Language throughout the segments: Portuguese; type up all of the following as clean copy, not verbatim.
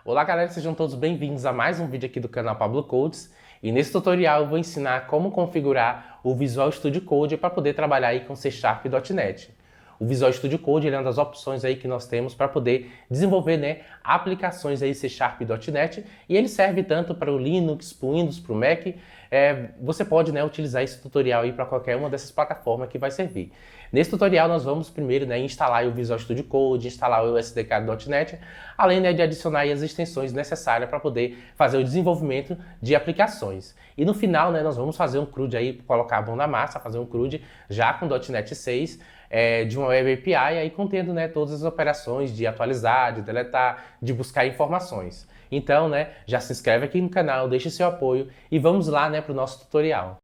Olá galera, sejam todos bem-vindos a mais um vídeo aqui do canal Pablo Codes. E nesse tutorial eu vou ensinar como configurar o Visual Studio Code para poder trabalhar aí com C# e .NET. O Visual Studio Code ele é uma das opções aí que nós temos para poder desenvolver, aplicações aí C# e .NET, e ele serve tanto para o Linux, para o Windows, para o Mac. Você pode utilizar esse tutorial aí para qualquer uma dessas plataformas que vai servir. Nesse tutorial nós vamos primeiro instalar o Visual Studio Code, instalar o SDK do .NET, além de adicionar aí as extensões necessárias para poder fazer o desenvolvimento de aplicações. E no final nós vamos fazer um CRUD aí, colocar a mão na massa, fazer um CRUD já com .NET 6, de uma Web API, aí contendo todas as operações de atualizar, de deletar, de buscar informações. Então, já se inscreve aqui no canal, deixe seu apoio e vamos lá para o nosso tutorial.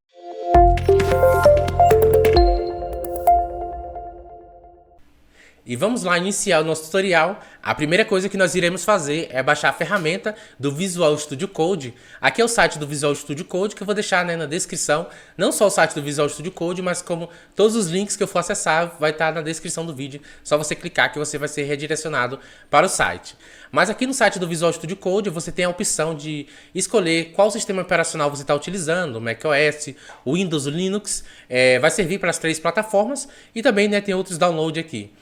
E vamos lá iniciar o nosso tutorial. A primeira coisa que nós iremos fazer é baixar a ferramenta do Visual Studio Code. Aqui é o site do Visual Studio Code que eu vou deixar na descrição. Não só o site do Visual Studio Code, mas como todos os links que eu for acessar vai estar na descrição do vídeo. Só você clicar que você vai ser redirecionado para o site. Mas aqui no site do Visual Studio Code você tem a opção de escolher qual sistema operacional você está utilizando, o macOS, o Windows, o Linux. Vai servir para as 3 plataformas e também tem outros downloads aqui.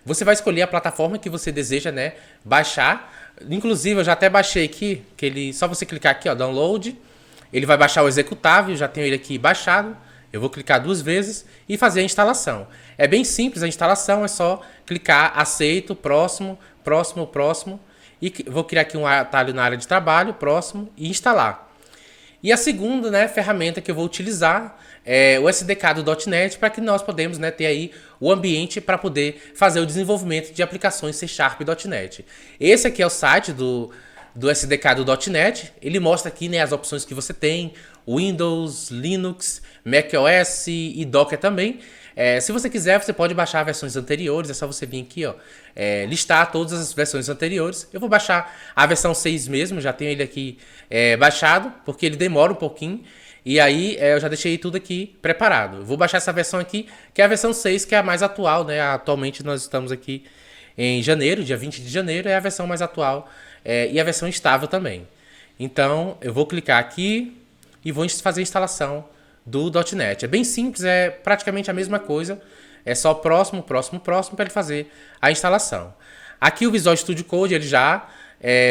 Você vai escolher a plataforma que você deseja baixar. Inclusive, eu já até baixei aqui, só você clicar aqui, ó, download. Ele vai baixar o executável, já tenho ele aqui baixado. Eu vou clicar 2 vezes e fazer a instalação. É bem simples a instalação, é só clicar aceito, próximo, próximo, próximo. E vou criar aqui um atalho na área de trabalho, próximo, e instalar. E a segunda ferramenta que eu vou utilizar é o SDK do .NET para que nós podemos ter aí o ambiente para poder fazer o desenvolvimento de aplicações C# e .NET. Esse aqui é o site do SDK do .NET. Ele mostra aqui as opções que você tem, Windows, Linux, macOS e Docker também. Se você quiser, você pode baixar versões anteriores, é só você vir aqui, ó, listar todas as versões anteriores. Eu vou baixar a versão 6 mesmo, já tenho ele aqui baixado, porque ele demora um pouquinho. E aí eu já deixei tudo aqui preparado. Eu vou baixar essa versão aqui, que é a versão 6, que é a mais atual, Atualmente nós estamos aqui em janeiro, dia 20 de janeiro, é a versão mais atual e a versão estável também. Então eu vou clicar aqui e vou fazer a instalação do .NET. É bem simples, é praticamente a mesma coisa. É só próximo, próximo, próximo para ele fazer a instalação. Aqui o Visual Studio Code ele já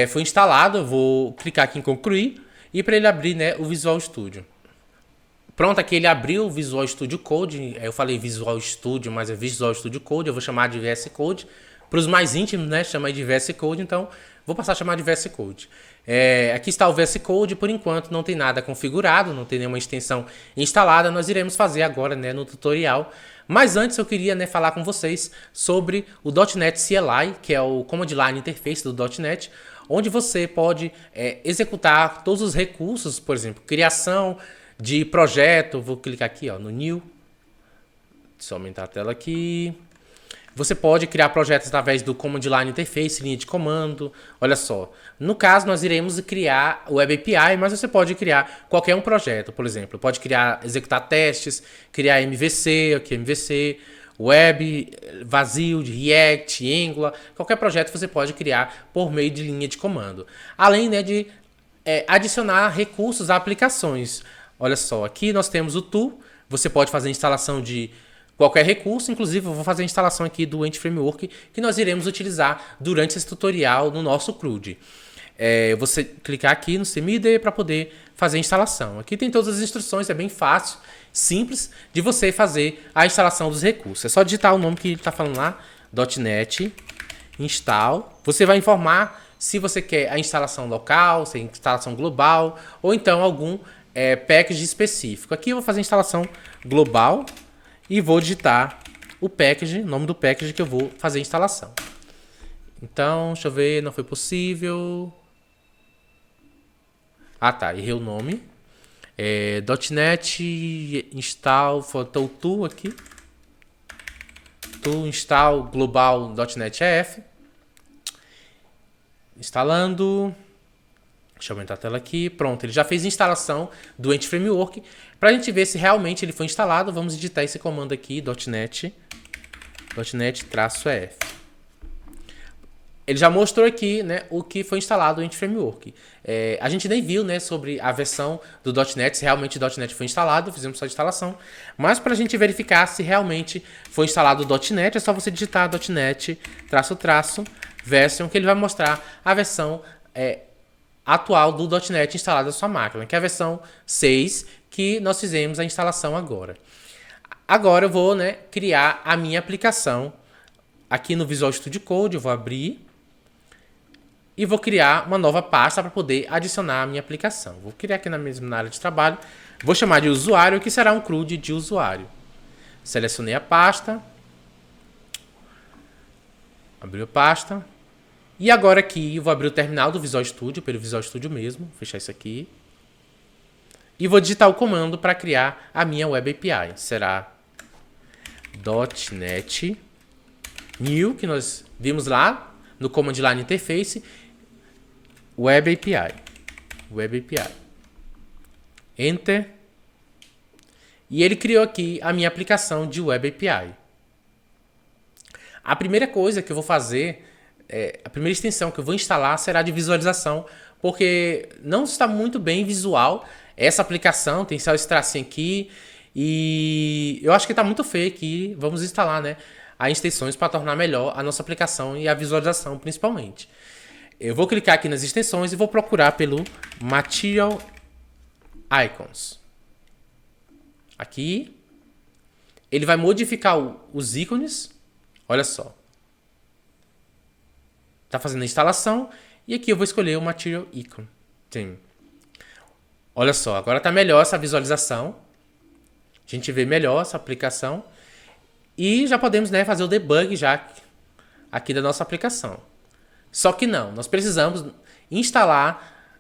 foi instalado. Eu vou clicar aqui em concluir e para ele abrir o Visual Studio. Pronto, aqui ele abriu o Visual Studio Code. Eu falei Visual Studio, mas é Visual Studio Code. Eu vou chamar de VS Code. Para os mais íntimos, chama de VS Code, então vou passar a chamar de VS Code. Aqui está o VS Code, por enquanto não tem nada configurado, não tem nenhuma extensão instalada. Nós iremos fazer agora no tutorial. Mas antes eu queria falar com vocês sobre o .NET CLI, que é o Command Line Interface do .NET, onde você pode executar todos os recursos, por exemplo, criação de projeto. Vou clicar aqui, ó, no New. Deixa eu aumentar a tela aqui. Você pode criar projetos através do Command Line Interface, linha de comando. Olha só, no caso nós iremos criar o Web API, mas você pode criar qualquer um projeto, por exemplo. Pode executar testes, criar MVC, aqui MVC, Web, vazio, de React, Angular. Qualquer projeto você pode criar por meio de linha de comando. Além de adicionar recursos a aplicações. Olha só, aqui nós temos o tool. Você pode fazer instalação de qualquer recurso, inclusive eu vou fazer a instalação aqui do Entity Framework que nós iremos utilizar durante esse tutorial no nosso CRUD. Você clicar aqui no CMID para poder fazer a instalação. Aqui tem todas as instruções, é bem fácil, simples de você fazer a instalação dos recursos. É só digitar o nome que ele está falando lá, .NET install. Você vai informar se você quer a instalação local, se é instalação global ou então algum package específico. Aqui eu vou fazer a instalação global e vou digitar o package, o nome do package que eu vou fazer a instalação. Então, deixa eu ver, não foi possível. Ah tá, errei o nome. .NET install, faltou o tool aqui. Tool install global .NET EF. Instalando. Deixa eu aumentar a tela aqui. Pronto, ele já fez a instalação do Entity Framework. Para a gente ver se realmente ele foi instalado, vamos digitar esse comando aqui, .NET-EF. ele já mostrou aqui, né, o que foi instalado o Entity Framework. A gente nem viu, né, sobre a versão do .NET, se realmente o .NET foi instalado, fizemos só a instalação. Mas para a gente verificar se realmente foi instalado o .NET, é só você digitar .NET version, que ele vai mostrar a versão atual do .NET instalada na sua máquina, que é a versão 6, que nós fizemos a instalação agora. Agora eu vou, né, criar a minha aplicação. Aqui no Visual Studio Code eu vou abrir e vou criar uma nova pasta para poder adicionar a minha aplicação. Vou criar aqui na área de trabalho, vou chamar de usuário, que será um CRUD de usuário. Selecionei a pasta, abriu a pasta, e agora aqui eu vou abrir o terminal do Visual Studio, pelo Visual Studio mesmo, fechar isso aqui, e vou digitar o comando para criar a minha Web API. Será .NET New, que nós vimos lá no Command Line Interface, Web API. Enter. E ele criou aqui a minha aplicação de Web API. A primeira coisa que eu vou fazer, a primeira extensão que eu vou instalar será de visualização, porque não está muito bem visual essa aplicação, tem só esse tracinho aqui, e eu acho que está muito feio aqui. Vamos instalar, né, as extensões para tornar melhor a nossa aplicação e a visualização principalmente. Eu vou clicar aqui nas extensões e vou procurar pelo Material Icons. Aqui, ele vai modificar os ícones. Olha só. Está fazendo a instalação. E aqui eu vou escolher o Material Icon. Sim. Olha só, agora está melhor essa visualização. A gente vê melhor essa aplicação. E já podemos, né, fazer o debug já aqui da nossa aplicação. Só que não, nós precisamos instalar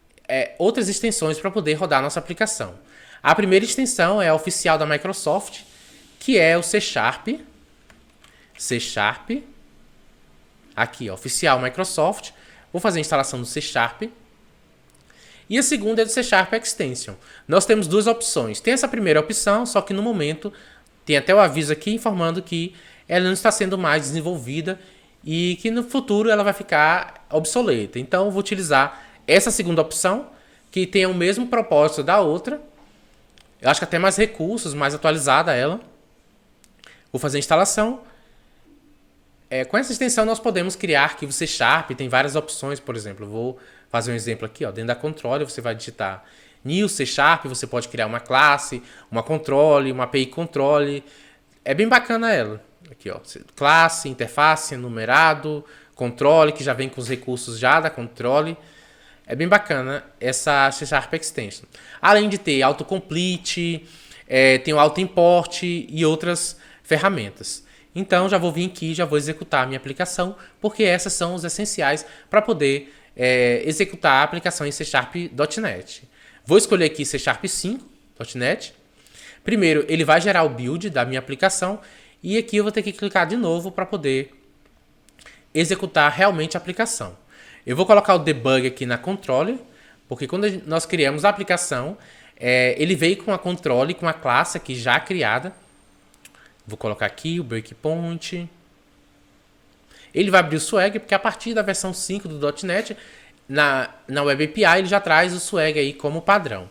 outras extensões para poder rodar a nossa aplicação. A primeira extensão é a oficial da Microsoft, que é o C Sharp. Aqui, ó, oficial Microsoft. Vou fazer a instalação do C Sharp. E a segunda é do C Sharp Extension. Nós temos duas opções. Tem essa primeira opção, só que no momento tem até o aviso aqui informando que ela não está sendo mais desenvolvida e que no futuro ela vai ficar obsoleta. Então eu vou utilizar essa segunda opção, que tem o mesmo propósito da outra. Eu acho que até mais recursos, mais atualizada ela. Vou fazer a instalação. Com essa extensão nós podemos criar arquivos C Sharp, tem várias opções, por exemplo. Eu vou fazer um exemplo aqui, ó, dentro da controle você vai digitar new C Sharp, você pode criar uma classe, uma controle, uma API controle. É bem bacana ela. Aqui, ó, classe, interface, numerado, controle, que já vem com os recursos já da controle. É bem bacana essa C Sharp Extension. Além de ter autocomplete, tem o auto-import e outras ferramentas. Então já vou vir aqui, já vou executar a minha aplicação, porque essas são os essenciais para poder executar a aplicação em C Sharp.NET. Vou escolher aqui C Sharp 5.NET. Primeiro, ele vai gerar o build da minha aplicação. E aqui eu vou ter que clicar de novo para poder executar realmente a aplicação. Eu vou colocar o debug aqui na controle, porque quando nós criamos a aplicação, ele veio com a controle, com a classe aqui já criada. Vou colocar aqui o breakpoint. Ele vai abrir o Swagger, porque a partir da versão 5 do .NET, na Web API, ele já traz o Swagger aí como padrão.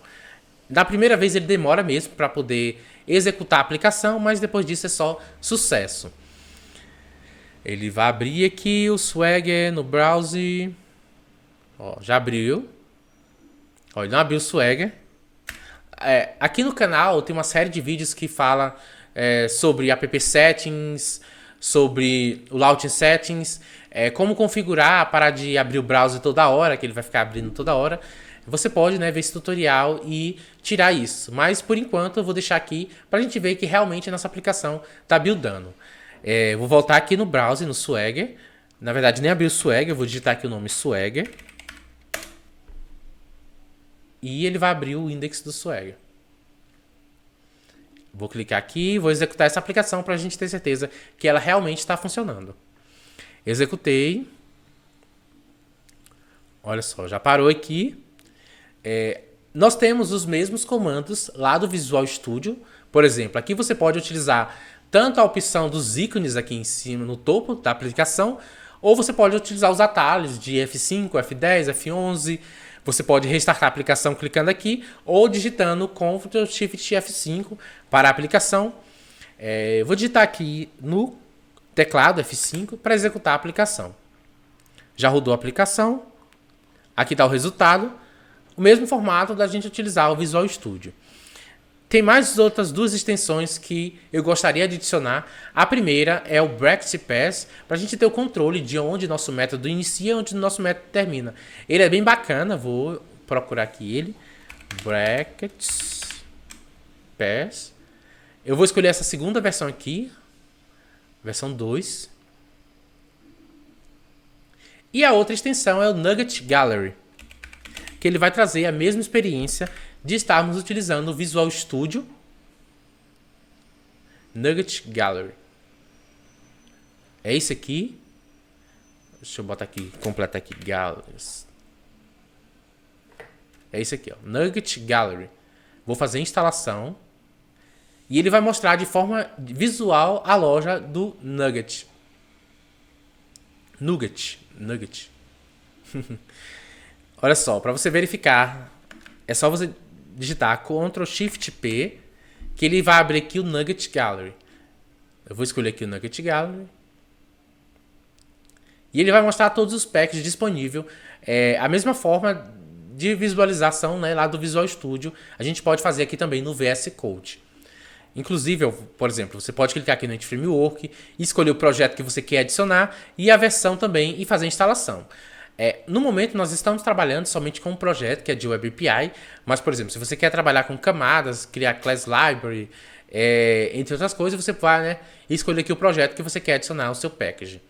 Da primeira vez ele demora mesmo para poder executar a aplicação, mas depois disso é só sucesso. Ele vai abrir aqui o Swagger no browser. Ó, já abriu. Ó, ele não abriu o Swagger. Aqui no canal tem uma série de vídeos que fala sobre app settings, sobre o launch settings, como configurar, parar de abrir o browser toda hora, que ele vai ficar abrindo toda hora. Você pode, né, ver esse tutorial e tirar isso. Mas, por enquanto, eu vou deixar aqui para a gente ver que realmente a nossa aplicação está buildando. Vou voltar aqui no browser, no Swagger. Na verdade, nem abri o Swagger. Eu vou digitar aqui o nome Swagger. E ele vai abrir o index do Swagger. Vou clicar aqui e vou executar essa aplicação para a gente ter certeza que ela realmente está funcionando. Executei. Olha só, já parou aqui. Nós temos os mesmos comandos lá do Visual Studio. Por exemplo, aqui você pode utilizar tanto a opção dos ícones aqui em cima, no topo da aplicação, Ou você pode utilizar os atalhos de F5, F10, F11. Você pode restartar a aplicação clicando aqui ou digitando Ctrl Shift F5 para a aplicação. Eu vou digitar aqui no teclado F5 para executar a aplicação. Já rodou a aplicação. Aqui está o resultado. O mesmo formato da gente utilizar o Visual Studio. Tem mais outras duas extensões que eu gostaria de adicionar. A primeira é o Bracket Pass, para a gente ter o controle de onde nosso método inicia e onde nosso método termina. Ele é bem bacana, vou procurar aqui ele. Bracket Pass. Eu vou escolher essa segunda versão aqui, versão 2. E a outra extensão é o Nugget Gallery, que ele vai trazer a mesma experiência de estarmos utilizando o Visual Studio. Nugget Gallery. É esse aqui. Deixa eu botar aqui, completar aqui. Galleries. É esse aqui, ó. Nugget Gallery. Vou fazer a instalação. E ele vai mostrar de forma visual a loja do Nugget. Nugget. Olha só, para você verificar, é só você digitar Ctrl Shift P, que ele vai abrir aqui o Nugget Gallery. Eu vou escolher aqui o Nugget Gallery. E ele vai mostrar todos os packs disponíveis. A mesma forma de visualização, né, lá do Visual Studio, a gente pode fazer aqui também no VS Code. Inclusive, por exemplo, você pode clicar aqui no Entity Framework, escolher o projeto que você quer adicionar e a versão também e fazer a instalação. No momento, nós estamos trabalhando somente com um projeto que é de Web API, mas, por exemplo, se você quer trabalhar com camadas, criar Class Library, entre outras coisas, você vai, né, escolher aqui o projeto que você quer adicionar ao seu package.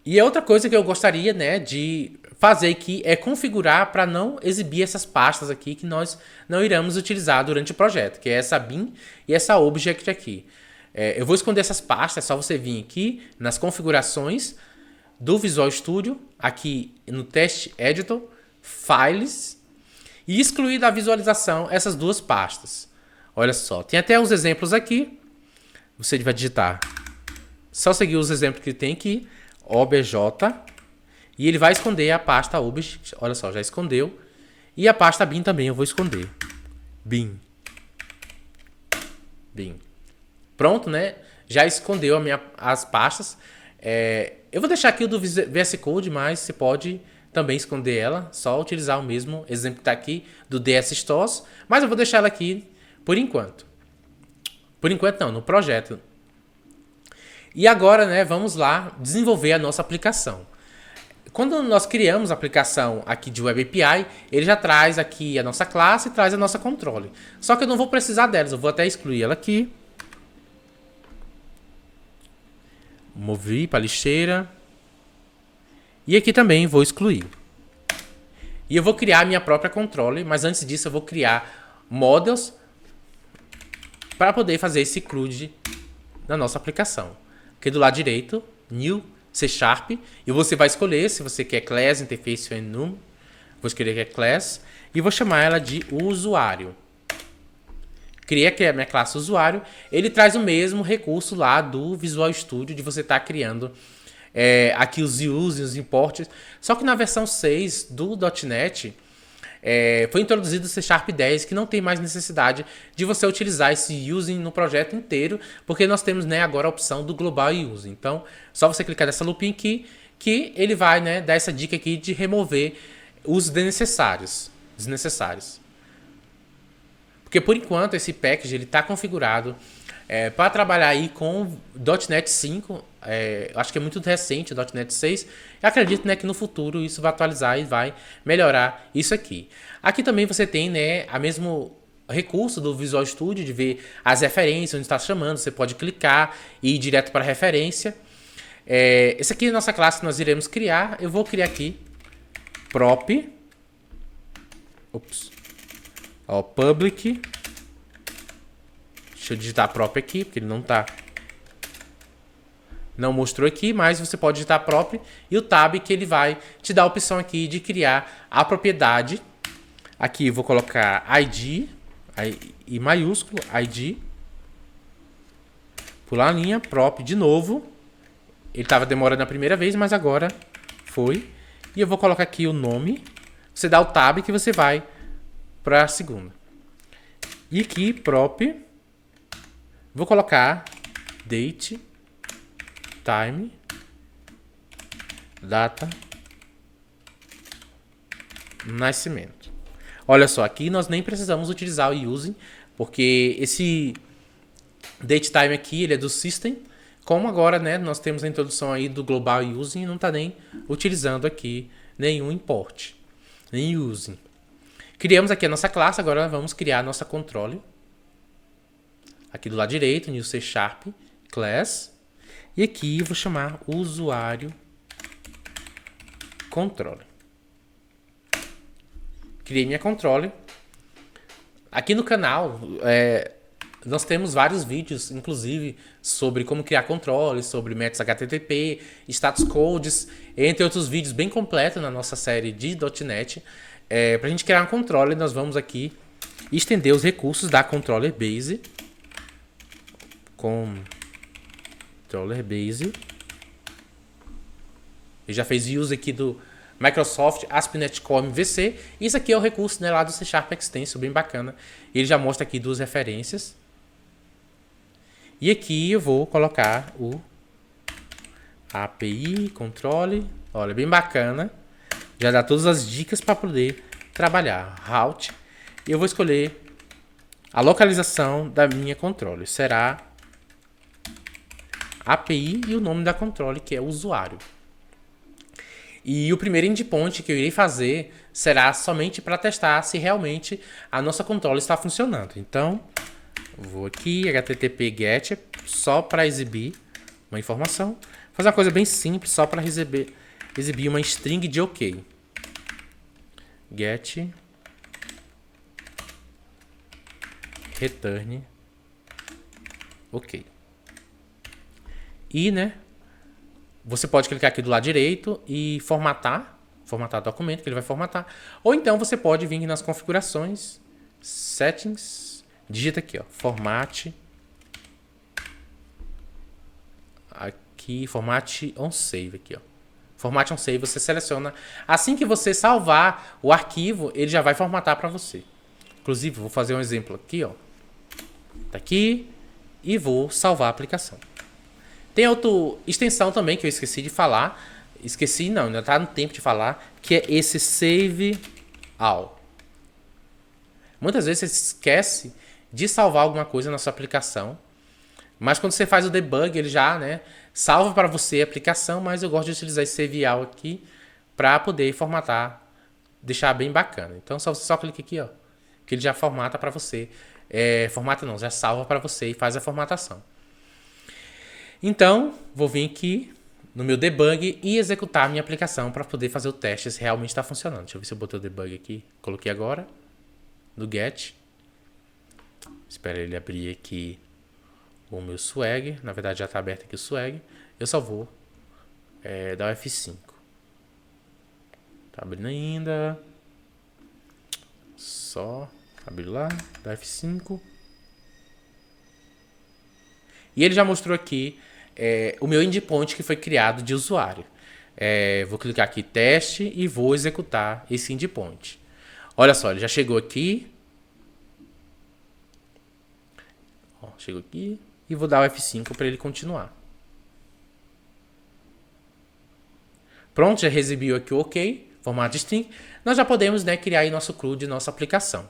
E a outra coisa que eu gostaria, né, de fazer aqui é configurar para não exibir essas pastas aqui que nós não iremos utilizar durante o projeto, que é essa bin e essa object aqui. Eu vou esconder essas pastas, é só você vir aqui nas configurações do Visual Studio, aqui no Test Editor, Files, e excluir da visualização essas duas pastas. Olha só, tem até os exemplos aqui. Você vai digitar, só seguir os exemplos que tem aqui, obj, e ele vai esconder a pasta object. Olha só, já escondeu. E a pasta bin também eu vou esconder. Bin. Pronto, né? Já escondeu as pastas. Eu vou deixar aqui o do VS Code, mas você pode também esconder ela. Só utilizar o mesmo exemplo que está aqui do DS Stores. Mas eu vou deixar ela aqui por enquanto. Por enquanto não, no projeto. E agora, né, vamos lá desenvolver a nossa aplicação. Quando nós criamos a aplicação aqui de Web API, ele já traz aqui a nossa classe e traz a nossa controle. Só que eu não vou precisar delas, eu vou até excluir ela aqui. Mover para a lixeira. E aqui também vou excluir. E eu vou criar a minha própria controle, mas antes disso eu vou criar models para poder fazer esse include na nossa aplicação. Aqui do lado direito, New C#, e você vai escolher se você quer Class, Interface ou Enum. Vou escolher que é Class e vou chamar ela de usuário. Criei aqui a minha classe usuário. Ele traz o mesmo recurso lá do Visual Studio de você estar criando aqui os views e os imports. Só que na versão 6 do .NET foi introduzido o C# 10, que não tem mais necessidade de você utilizar esse using no projeto inteiro, porque nós temos, né, agora a opção do global using. Então, só você clicar nessa lupinha aqui, que ele vai, né, dar essa dica aqui de remover os desnecessários. Porque por enquanto esse package ele está configurado para trabalhar aí com .NET 5. Acho que é muito recente o .NET 6. Eu acredito, né, que no futuro isso vai atualizar e vai melhorar isso aqui. Aqui também você tem, né, a mesmo recurso do Visual Studio de ver as referências, onde está chamando. Você pode clicar e ir direto para a referência. Esse aqui é a nossa classe que nós iremos criar. Eu vou criar aqui prop. Public. Deixa eu digitar prop aqui, porque ele não mostrou aqui, mas você pode digitar prop e o tab, que ele vai te dar a opção aqui de criar a propriedade. Aqui eu vou colocar ID, I maiúsculo, ID, pular a linha, prop de novo, Ele estava demorando a primeira vez, mas agora foi. E eu vou colocar aqui o nome. Você dá o tab que você vai para a segunda. E aqui, prop. Vou colocar date, time, data, nascimento. Olha só, aqui nós nem precisamos utilizar o using, porque esse datetime aqui, ele é do system. Como agora, né, nós temos a introdução aí do global using, não está nem utilizando aqui nenhum import, nem using. Criamos aqui a nossa classe, agora vamos criar a nossa controle. Aqui do lado direito, new C# class. E aqui eu vou chamar usuário controle. Criei minha controle. Aqui no canal, nós temos vários vídeos, inclusive, sobre como criar controles, sobre métodos HTTP, status codes, entre outros vídeos bem completos na nossa série de .NET. Para a gente criar um controller, nós vamos aqui estender os recursos da Controller Base. Controller Base. Ele já fez use aqui do Microsoft ASP.NET Core MVC. Isso aqui é o recurso, né, lá do C# Extension, bem bacana. Ele já mostra aqui duas referências. E aqui eu vou colocar o API controle. Olha, bem bacana. Já dá todas as dicas para poder trabalhar. Route. E eu vou escolher a localização da minha controle. Será API e o nome da controle, que é o usuário. E o primeiro endpoint que eu irei fazer será somente para testar se realmente a nossa controle está funcionando. Então, vou aqui, http get, só para exibir uma informação. Fazer uma coisa bem simples, só para exibir uma string de OK. Get return OK. E, né, você pode clicar aqui do lado direito e formatar o documento que ele vai formatar. Ou então você pode vir nas configurações, settings, digita aqui, ó, format, aqui, format on save aqui, ó. Format on save, você seleciona. Assim que você salvar o arquivo, ele já vai formatar para você. Inclusive, vou fazer um exemplo aqui, ó. Tá aqui e vou salvar a aplicação. Tem outra extensão também que eu esqueci de falar. Esqueci não, ainda tá no tempo de falar. Que é esse Save All. Muitas vezes você esquece de salvar alguma coisa na sua aplicação. Mas quando você faz o debug, ele já, né, salva para você a aplicação. Mas eu gosto de utilizar esse Save All aqui para poder formatar. Deixar bem bacana. Então você só clica aqui, ó. Que ele já formata para você. Formata não, já salva para você e faz a formatação. Então, vou vir aqui no meu debug e executar a minha aplicação para poder fazer o teste se realmente está funcionando. Deixa eu ver se eu botei o debug aqui. Coloquei agora no get. Espera ele abrir aqui o meu swag. Na verdade já está aberto aqui o swag. Eu só vou dar o F5. Tá abrindo ainda. Só abrir lá, dá F5. E ele já mostrou aqui o meu endpoint que foi criado de usuário. Vou clicar aqui teste e vou executar esse endpoint. Olha só, ele já chegou aqui. Ó, chegou aqui e vou dar o F5 para ele continuar. Pronto, já exibiu aqui o OK, formato string. Nós já podemos, né, criar aí nosso CRUD de nossa aplicação.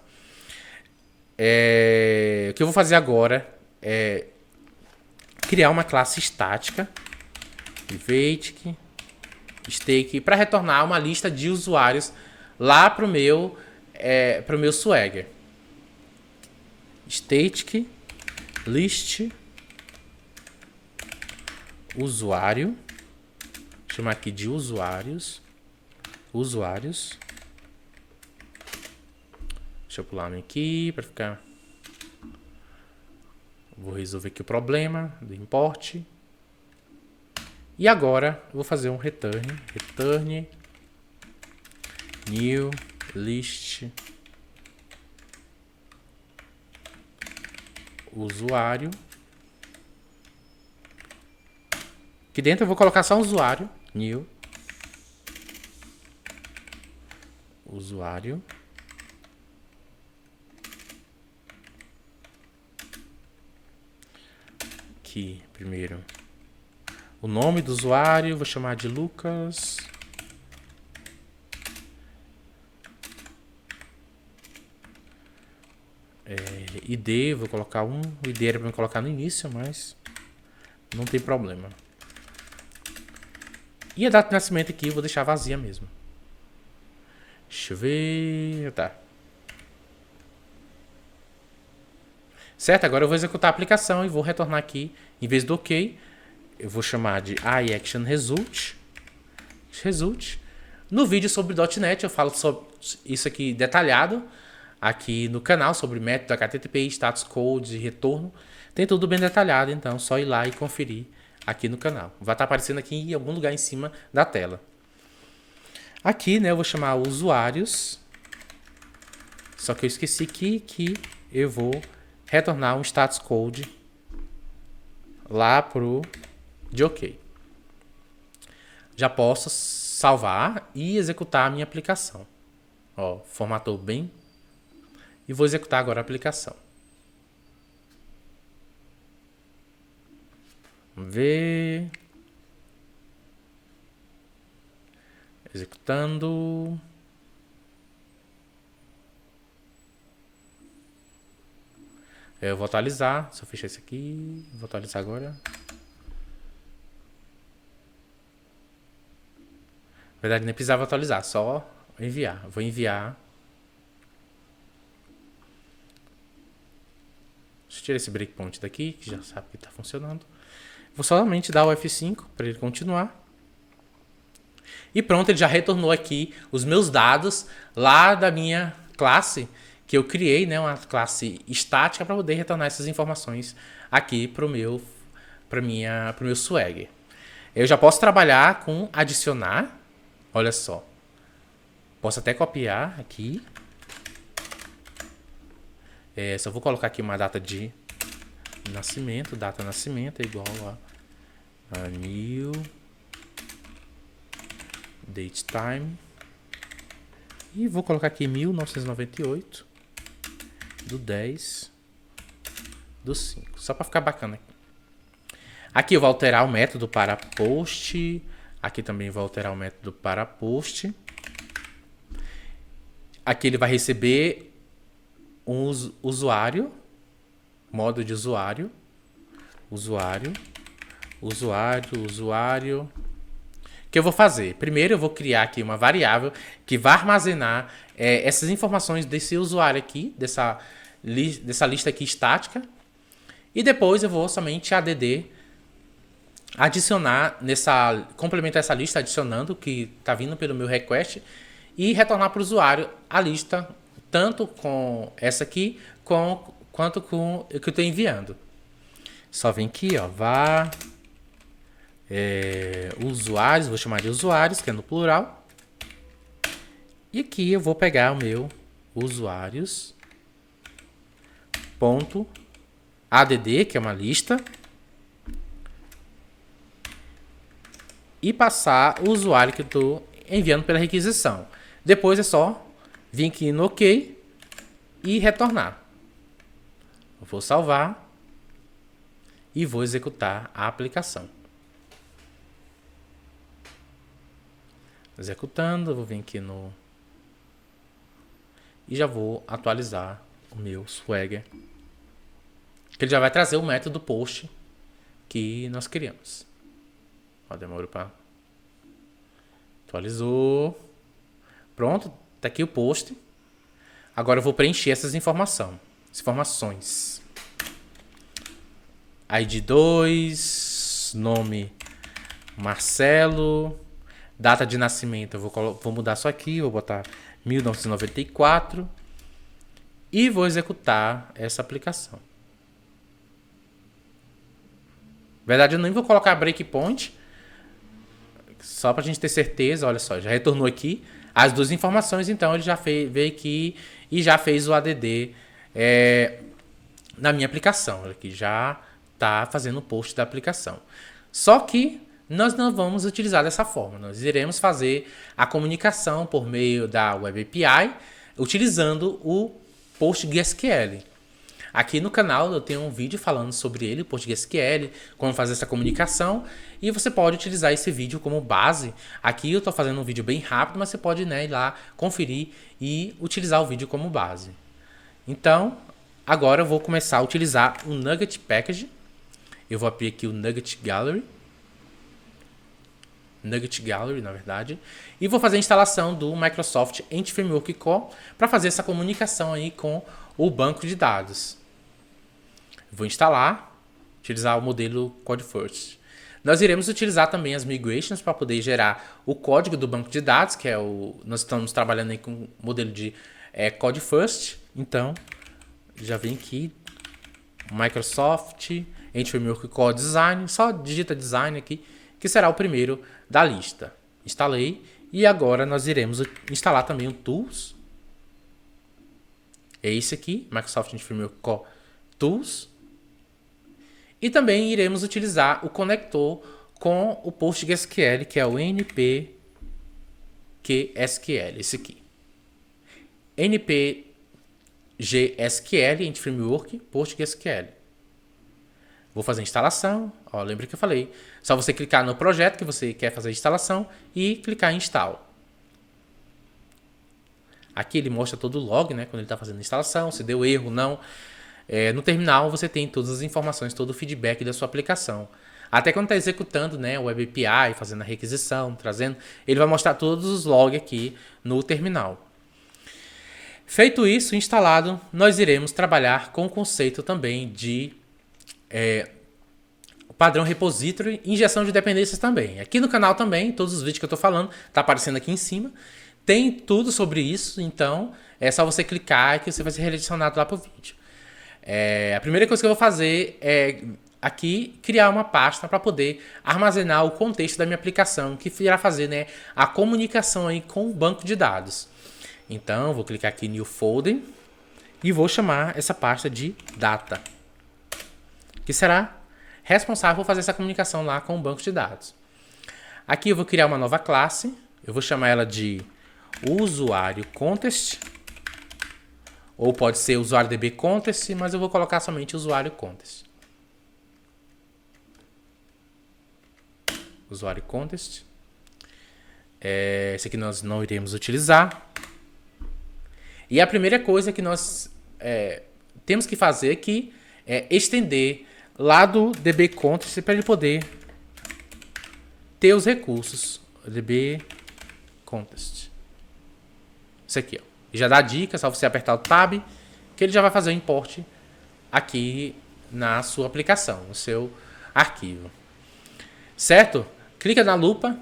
O que eu vou fazer agora é criar uma classe estática, private stake, para retornar uma lista de usuários lá para o meu Swagger. Static list usuário, vou chamar aqui de usuários. Deixa eu pular aqui para ficar. Vou resolver aqui o problema do import. E agora eu vou fazer um return new list usuário Aqui dentro eu vou colocar só usuário. New. Usuário. Aqui, primeiro. O nome do usuário, vou chamar de Lucas. ID, vou colocar um. O ID era pra eu colocar no início, mas não tem problema. E a data de nascimento aqui eu vou deixar vazia mesmo. Deixa eu ver. Tá. Certo? Agora eu vou executar a aplicação e vou retornar aqui. Em vez do OK, eu vou chamar de iActionResult. Result. No vídeo sobre .NET eu falo sobre isso aqui detalhado. Aqui no canal sobre método HTTP, status code, retorno. Tem tudo bem detalhado, então só ir lá e conferir aqui no canal. Vai estar aparecendo aqui em algum lugar em cima da tela. Aqui, né, eu vou chamar usuários. Só que eu esqueci aqui que eu vou retornar um status code lá pro de OK. Já posso salvar e executar a minha aplicação. Ó, formatou bem. E vou executar agora a aplicação. Vamos ver. Executando. Eu vou atualizar. Se eu fechar isso aqui, vou atualizar agora. Na verdade, nem precisava atualizar, só enviar. Vou enviar. Deixa eu tirar esse breakpoint daqui, que já sabe que está funcionando. Vou somente dar o F5 para ele continuar. E pronto, ele já retornou aqui os meus dados lá da minha classe que eu criei, né, uma classe estática para poder retornar essas informações aqui para o meu Swagger. Eu já posso trabalhar com adicionar. Olha só. Posso até copiar aqui. Só vou colocar aqui uma data de nascimento. Data de nascimento é igual a new date time. E vou colocar aqui 1998 do 10 do 5. Só para ficar bacana. Aqui eu vou alterar o método para post. Aqui também vou alterar o método para post. Aqui ele vai receber um usuário, modo de usuário, usuário. O que eu vou fazer? Primeiro eu vou criar aqui uma variável que vai armazenar essas informações desse usuário aqui, dessa lista aqui estática. E depois eu vou somente adicionar complementar essa lista adicionando que está vindo pelo meu request e retornar para o usuário a lista tanto com essa aqui quanto com o que eu estou enviando. Só vem aqui, ó, usuários, vou chamar de usuários, que é no plural. E aqui eu vou pegar o meu usuários.add, que é uma lista, e passar o usuário que eu estou enviando pela requisição. Depois é só vir aqui no OK e retornar. Eu vou salvar e vou executar a aplicação. Executando, eu vou vir aqui no... E já vou atualizar o meu Swagger. Que ele já vai trazer o método post que nós criamos. Ó, demorou para... Atualizou. Pronto, tá aqui o post. Agora eu vou preencher essas informações. ID 2, nome Marcelo, data de nascimento, eu vou mudar só aqui, vou botar 1994 e vou executar essa aplicação. Na verdade, eu nem vou colocar breakpoint, só para a gente ter certeza. Olha só, já retornou aqui as duas informações, então ele já veio aqui e já fez o ADD na minha aplicação. Aqui já está fazendo o post da aplicação. Só que nós não vamos utilizar dessa forma. Nós iremos fazer a comunicação por meio da Web API, utilizando o PostgreSQL. Aqui no canal eu tenho um vídeo falando sobre ele, PostgreSQL, como fazer essa comunicação, e você pode utilizar esse vídeo como base. Aqui eu estou fazendo um vídeo bem rápido, mas você pode, né, ir lá conferir e utilizar o vídeo como base. Então, agora eu vou começar a utilizar o Nugget Package. Eu vou abrir aqui o Nugget Gallery, na verdade, e vou fazer a instalação do Microsoft Entity Framework Core para fazer essa comunicação aí com o banco de dados. Vou instalar, utilizar o modelo Code First. Nós iremos utilizar também as migrations para poder gerar o código do banco de dados, que é nós estamos trabalhando aí com o modelo de Code First. Então, já vem aqui Microsoft Entity Framework Core Design, só digita Design aqui, que será o primeiro da lista. Instalei e agora nós iremos instalar também o Tools. É esse aqui, Microsoft Entity Framework Core Tools. E também iremos utilizar o conector com o PostgreSQL, que é o npQSQL, esse aqui. npGSQL, Entity Framework, PostgreSQL. Vou fazer a instalação. Ó, lembra que eu falei. Só você clicar no projeto que você quer fazer a instalação e clicar em Install. Aqui ele mostra todo o log, né, quando ele está fazendo a instalação, se deu erro ou não. No terminal você tem todas as informações, todo o feedback da sua aplicação. Até quando está executando, né, o Web API, fazendo a requisição, trazendo, ele vai mostrar todos os logs aqui no terminal. Feito isso, instalado, nós iremos trabalhar com o conceito também de padrão repository e injeção de dependências também. Aqui no canal também, todos os vídeos que eu estou falando, está aparecendo aqui em cima. Tem tudo sobre isso, então é só você clicar que você vai ser redirecionado lá para o vídeo. A primeira coisa que eu vou fazer é aqui criar uma pasta para poder armazenar o contexto da minha aplicação, que irá fazer, né, a comunicação aí com o banco de dados. Então eu vou clicar aqui em New Folder e vou chamar essa pasta de Data, que será responsável por fazer essa comunicação lá com o banco de dados. Aqui eu vou criar uma nova classe, eu vou chamar ela de usuário contest, ou pode ser usuário DB contest, mas eu vou colocar somente usuário contest. Usuário contest. Esse aqui nós não iremos utilizar. E a primeira coisa que nós temos que fazer aqui é estender lá do DB contest para ele poder ter os recursos. DB contest. Isso aqui, ó. E já dá a dica, só você apertar o Tab, que ele já vai fazer o import aqui na sua aplicação, no seu arquivo. Certo? Clica na lupa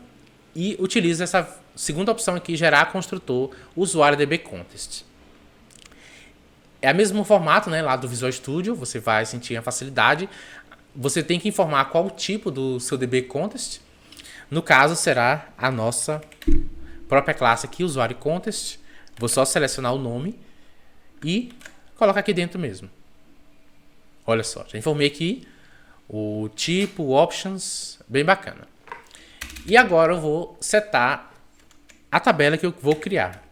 e utiliza essa segunda opção aqui, gerar construtor usuário DB contest. É o mesmo formato, né, lá do Visual Studio, você vai sentir a facilidade. Você tem que informar qual o tipo do seu DB contest. No caso, será a nossa própria classe aqui, usuário contest. Vou só selecionar o nome e colocar aqui dentro mesmo. Olha só, já informei aqui o tipo, options, bem bacana. E agora eu vou setar a tabela que eu vou criar.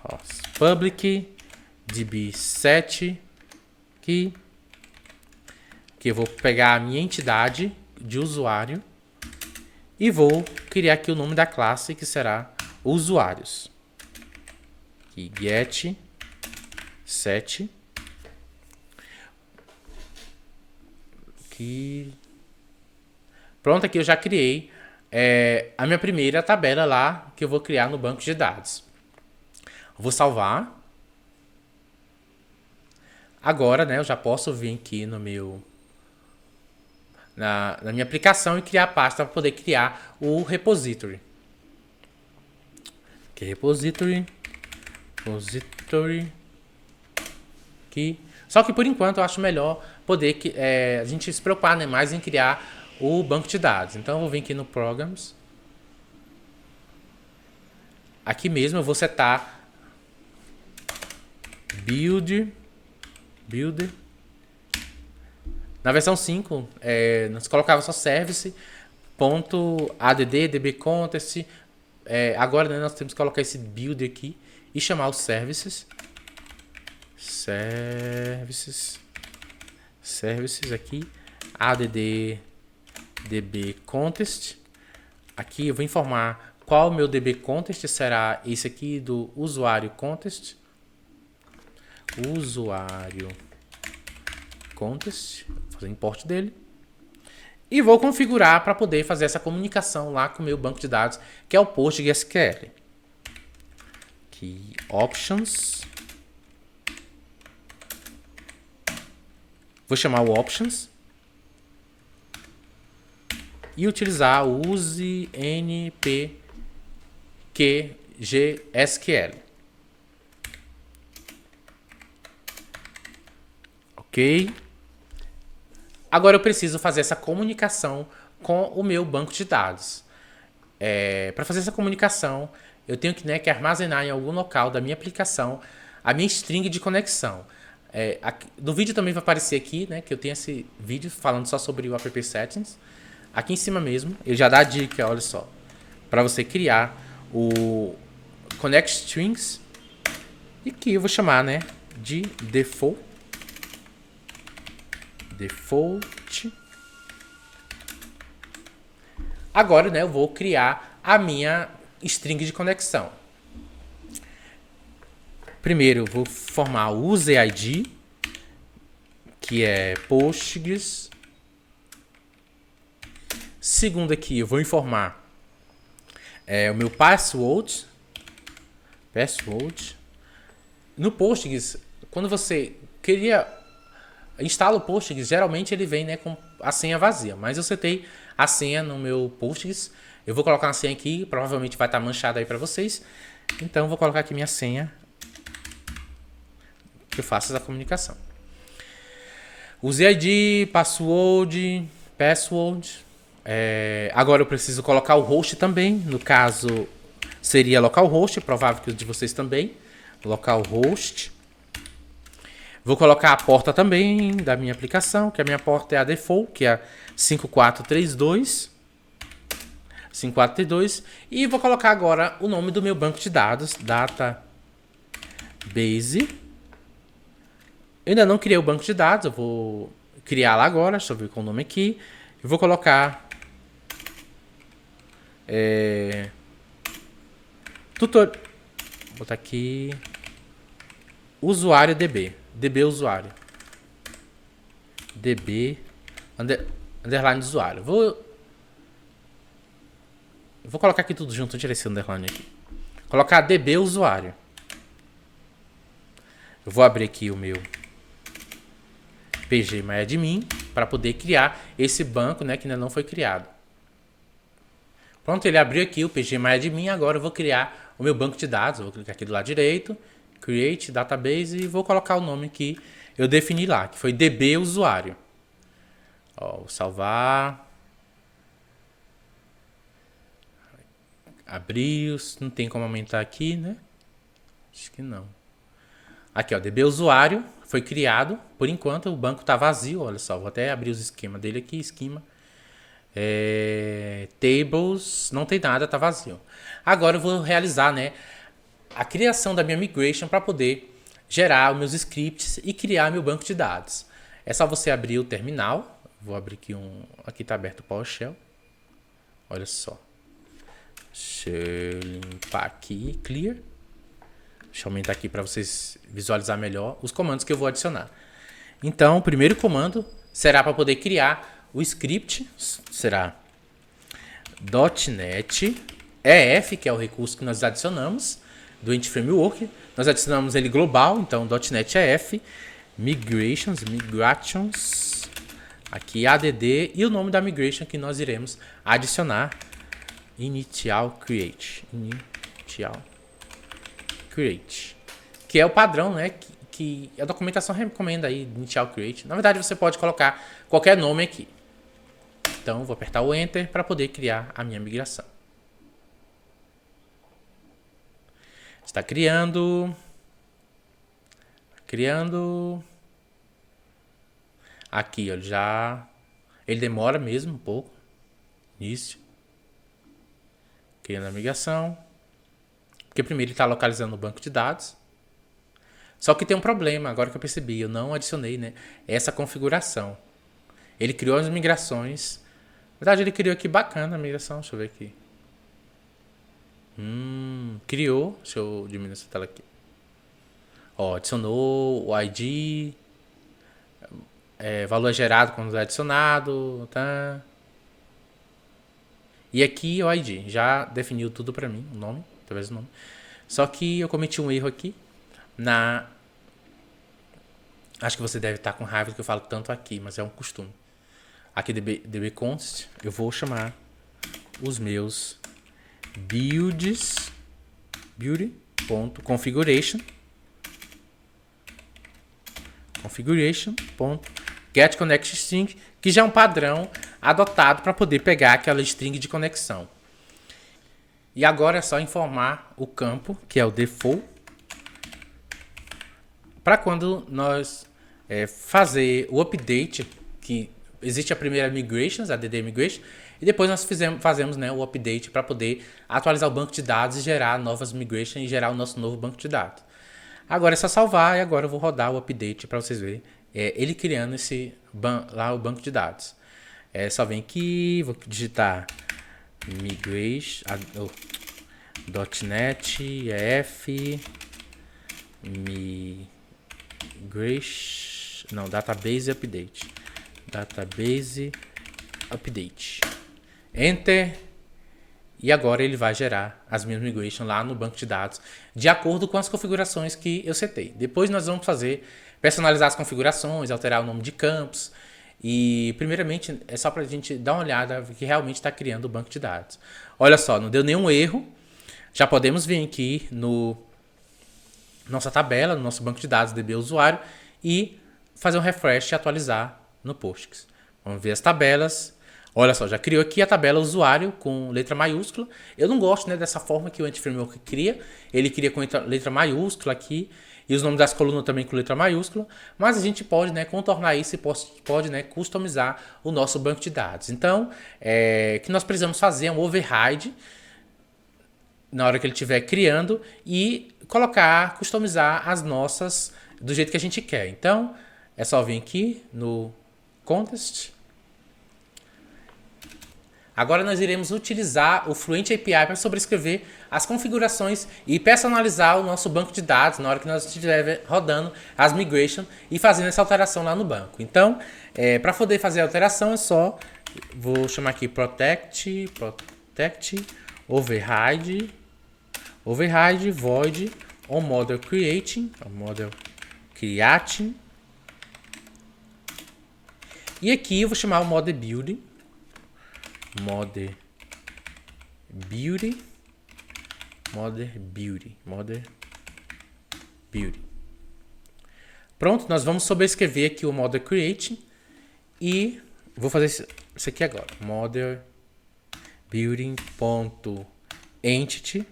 Ó, public db7 que eu vou pegar a minha entidade de usuário e vou criar aqui o nome da classe, que será usuários. Aqui, get set aqui. Pronto, aqui eu já criei a minha primeira tabela lá que eu vou criar no banco de dados. Vou salvar. Agora, né, eu já posso vir aqui no meu na minha aplicação e criar a pasta para poder criar o repository. Aqui, repository aqui. Só que por enquanto eu acho melhor poder a gente se preocupar, né, mais em criar o banco de dados. Então eu vou vir aqui no Programs. Aqui mesmo eu vou setar Builder. Na versão 5, nós colocava só Service ponto .add dbcontext. Agora, né, nós temos que colocar esse build aqui e chamar os services. Services aqui. Add dbcontext. Aqui eu vou informar qual o meu dbcontext será esse aqui do usuário context. Usuário context. Vou fazer o import dele. E vou configurar para poder fazer essa comunicação lá com o meu banco de dados, que é o PostgreSQL. Aqui, options. Vou chamar o options. E utilizar o use npqgsql. Ok? Agora eu preciso fazer essa comunicação com o meu banco de dados. Para fazer essa comunicação, eu tenho que, né, que armazenar em algum local da minha aplicação a minha string de conexão. No vídeo também vai aparecer aqui, né, que eu tenho esse vídeo falando só sobre o app settings. Aqui em cima mesmo, ele já dá a dica, olha só, para você criar o connect strings, e que eu vou chamar, né, de default. Agora, né, eu vou criar a minha string de conexão. Primeiro, eu vou formar o useID, que é Postgres. Segundo aqui, eu vou informar o meu password. No Postgres, quando você instala o Postgres, geralmente ele vem, né, com a senha vazia. Mas eu setei a senha no meu Postgres. Eu vou colocar uma senha aqui, provavelmente vai estar manchada aí para vocês. Então eu vou colocar aqui minha senha, que eu faço essa comunicação. useID, password. Agora eu preciso colocar o host também. No caso, seria localhost, provável que o de vocês também. Localhost. Vou colocar a porta também da minha aplicação, que a minha porta é a default, que é 5432. E vou colocar agora o nome do meu banco de dados, database. Eu ainda não criei o banco de dados, eu vou criar lá agora, deixa eu ver qual o nome aqui. Eu vou colocar vou botar aqui usuário DB usuário. Underline usuário. Vou colocar aqui tudo junto, tirar esse underline aqui. Colocar DB usuário. Eu vou abrir aqui o meu pgMyAdmin para poder criar esse banco, né, que ainda não foi criado. Pronto, ele abriu aqui o pgMyAdmin. Agora eu vou criar o meu banco de dados. Eu vou clicar aqui do lado direito, Create Database, e vou colocar o nome que eu defini lá, que foi DB usuário. Vou salvar. Abriu, não tem como aumentar aqui, né? Acho que não. Aqui, ó, DB usuário foi criado. Por enquanto o banco está vazio, olha só. Vou até abrir os esquemas dele aqui, esquema. Tables, não tem nada, tá vazio. Agora eu vou realizar, né, a criação da minha migration para poder gerar os meus scripts e criar meu banco de dados. É só você abrir o terminal. Vou abrir aqui aqui tá aberto o PowerShell. Olha só. Deixa eu limpar aqui, clear. Deixa eu aumentar aqui para vocês visualizar melhor os comandos que eu vou adicionar. Então, o primeiro comando será para poder criar o script, será .NET EF, que é o recurso que nós adicionamos do Entity Framework. Nós adicionamos ele global, então .NET EF, migrations, aqui add, e o nome da migration que nós iremos adicionar, initial create, que é o padrão, né, que a documentação recomenda aí, initial create. Na verdade, você pode colocar qualquer nome aqui. Então, vou apertar o Enter para poder criar a minha migração. Está criando. Aqui, ó, ele demora mesmo um pouco. Início. Criando a migração. Porque primeiro ele está localizando o banco de dados. Só que tem um problema, agora que eu percebi, eu não adicionei, né, essa configuração. Ele criou as migrações. Na verdade, ele criou aqui bacana a migração. Deixa eu ver aqui. Criou. Deixa eu diminuir essa tela aqui. Ó, adicionou o ID. Valor gerado quando é adicionado. Tá? E aqui o ID. Já definiu tudo pra mim. O nome. Talvez o nome. Só que eu cometi um erro aqui. Acho que você deve estar com raiva do que eu falo tanto aqui, mas é um costume. Aqui dbconst, eu vou chamar os meus builds, build.configuration, configuration.getConnectString, que já é um padrão adotado para poder pegar aquela string de conexão. E agora é só informar o campo, que é o default, para quando nós fazer o update, que existe a primeira migrations, a DD migration, e depois nós fazemos, né, o update para poder atualizar o banco de dados e gerar novas migrations e gerar o nosso novo banco de dados. Agora é só salvar e agora eu vou rodar o update para vocês verem ele criando lá o banco de dados. Só vem aqui, vou digitar migration, .NET F migration, não, database update. Database update. Enter. E agora ele vai gerar as minhas migrations lá no banco de dados, de acordo com as configurações que eu setei. Depois nós vamos personalizar as configurações, alterar o nome de campos. E primeiramente é só para a gente dar uma olhada que realmente está criando o banco de dados. Olha só, não deu nenhum erro. Já podemos vir aqui no nossa tabela, no nosso banco de dados DB usuário e fazer um refresh e atualizar no Postgres. Vamos ver as tabelas. Olha só, já criou aqui a tabela usuário com letra maiúscula. Eu não gosto, né, dessa forma que o Anti-Framework cria. Ele cria com letra maiúscula aqui e os nomes das colunas também com letra maiúscula. Mas a gente pode, né, contornar isso e pode, né, customizar o nosso banco de dados. Então, o que nós precisamos fazer é um override na hora que ele estiver criando e customizar as nossas do jeito que a gente quer. Então, é só vir aqui no Context. Agora nós iremos utilizar o Fluent API para sobrescrever as configurações e personalizar o nosso banco de dados na hora que nós estiver rodando as migrations e fazendo essa alteração lá no banco. Então, para poder fazer a alteração é só, vou chamar aqui protect override void onModel creating, e aqui eu vou chamar o model building. Pronto, nós vamos sobrescrever aqui o model creating e vou fazer isso aqui agora. Model building.entity,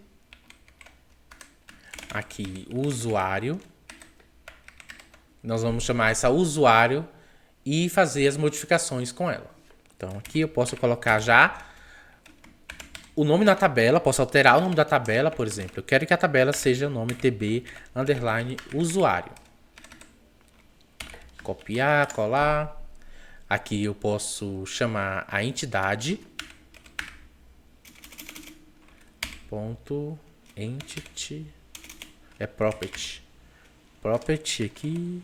aqui usuário. Nós vamos chamar essa usuário e fazer as modificações com ela. Então aqui eu posso colocar já o nome da tabela, posso alterar o nome da tabela, por exemplo. Eu quero que a tabela seja o nome tb_usuário. Copiar, colar. Aqui eu posso chamar a entidade. .entity property. Property aqui.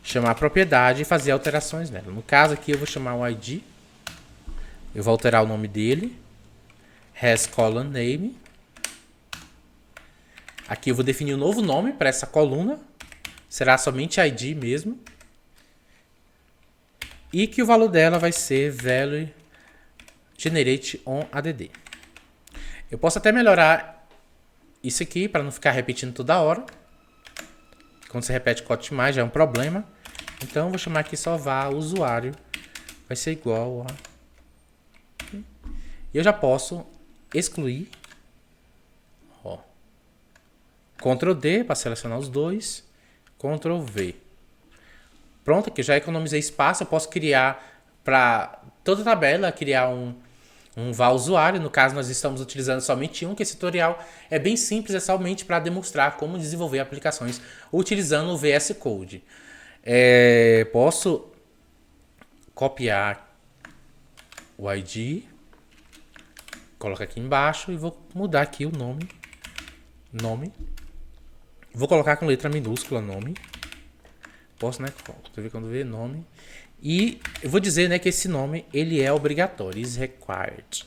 Chamar a propriedade e fazer alterações nela. No caso aqui eu vou chamar o ID. Eu vou alterar o nome dele. has_column_name. Aqui eu vou definir um novo nome para essa coluna. Será somente ID mesmo. E que o valor dela vai ser value generate on add. Eu posso até melhorar isso aqui para não ficar repetindo toda hora. Quando você repete código demais já é um problema. Então eu vou chamar aqui só var usuário. Vai ser igual a... E eu já posso excluir. Ó. Ctrl D para selecionar os dois. Ctrl V. Pronto, aqui já economizei espaço. Eu posso criar para toda tabela criar um var usuário. No caso, nós estamos utilizando somente um, que esse tutorial é bem simples, é somente para demonstrar como desenvolver aplicações utilizando o VS Code. Posso copiar o ID, colocar aqui embaixo e vou mudar aqui o nome. Vou colocar com letra minúscula nome. Posso, né? Você vê quando vê nome. E eu vou dizer, né, que esse nome ele é obrigatório, is required.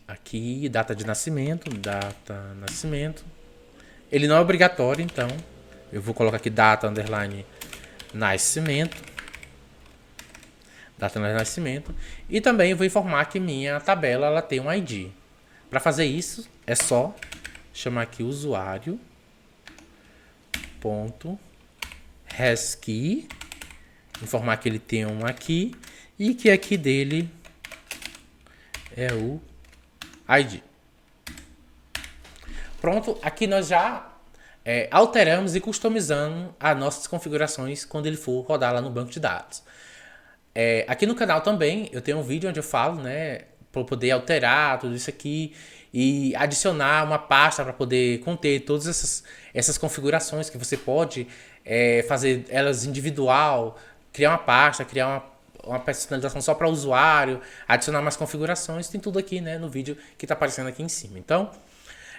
Aqui, data de nascimento, nascimento. Ele não é obrigatório, então eu vou colocar aqui data underline nascimento. Data underline nascimento. E também eu vou informar que minha tabela ela tem um ID. Para fazer isso, é só chamar aqui usuário ponto hasKey, informar que ele tem um aqui e que aqui dele é o ID. Pronto, aqui nós já alteramos e customizamos as nossas configurações quando ele for rodar lá no banco de dados. Aqui no canal também eu tenho um vídeo onde eu falo, né, para poder alterar tudo isso aqui e adicionar uma pasta para poder conter todas essas configurações que você pode fazer elas individual, criar uma pasta, criar uma personalização só para o usuário, adicionar mais configurações, tem tudo aqui, né, no vídeo que está aparecendo aqui em cima. Então,